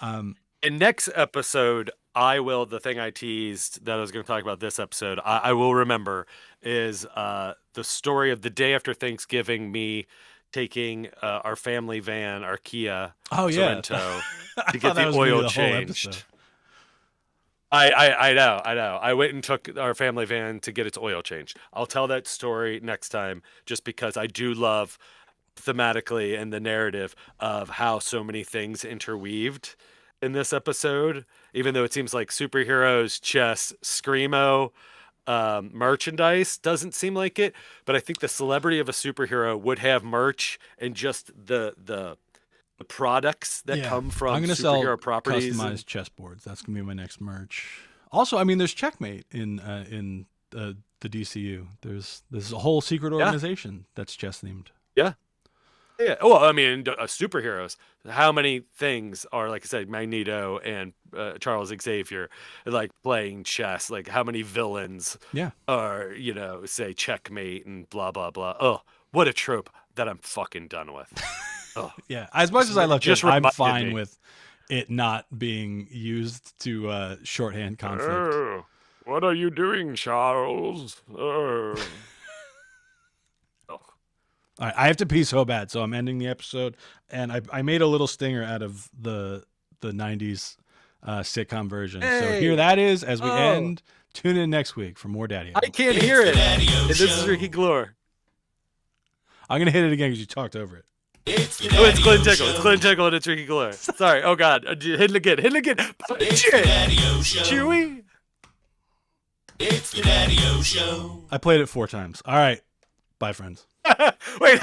In next episode, the thing I teased that I was going to talk about this episode, I will remember, is the story of the day after Thanksgiving, me taking our family van, our Kia Sorento, to get the oil changed. I know. I went and took our family van to get its oil changed. I'll tell that story next time just because I do love thematically and the narrative of how so many things interweaved in this episode, even though it seems like superheroes, chess, screamo, merchandise doesn't seem like it, but I think the celebrity of a superhero would have merch and just the products that come from superhero properties. Customized chessboards. That's gonna be my next merch. Also, I mean, there's Checkmate in the DCU. There's a whole secret organization that's chess themed. Yeah. Yeah. Well, I mean, superheroes. How many things are, like I said, Magneto and Charles Xavier, like playing chess? Like how many villains are, say Checkmate and blah, blah, blah. Oh, what a trope that I'm fucking done with. Oh. Yeah. As much as I love chess, I'm fine with it not being used to shorthand conflict. Oh, what are you doing, Charles? Oh. All right, I have to pee so bad, so I'm ending the episode. And I made a little stinger out of the 90s sitcom version. Hey. So here that is as we end. Tune in next week for more Daddio. I can't hear it. And this is Ricky Glore. I'm going to hit it again because you talked over it. It's Glen Tickle. It's Glen Tickle and it's Ricky Glore. Sorry. Oh, God. Hit it again. Hit it again. It's the Daddio Show. Chewy. It's the Daddio Show. I played it 4 times. All right. Bye, friends. Wait.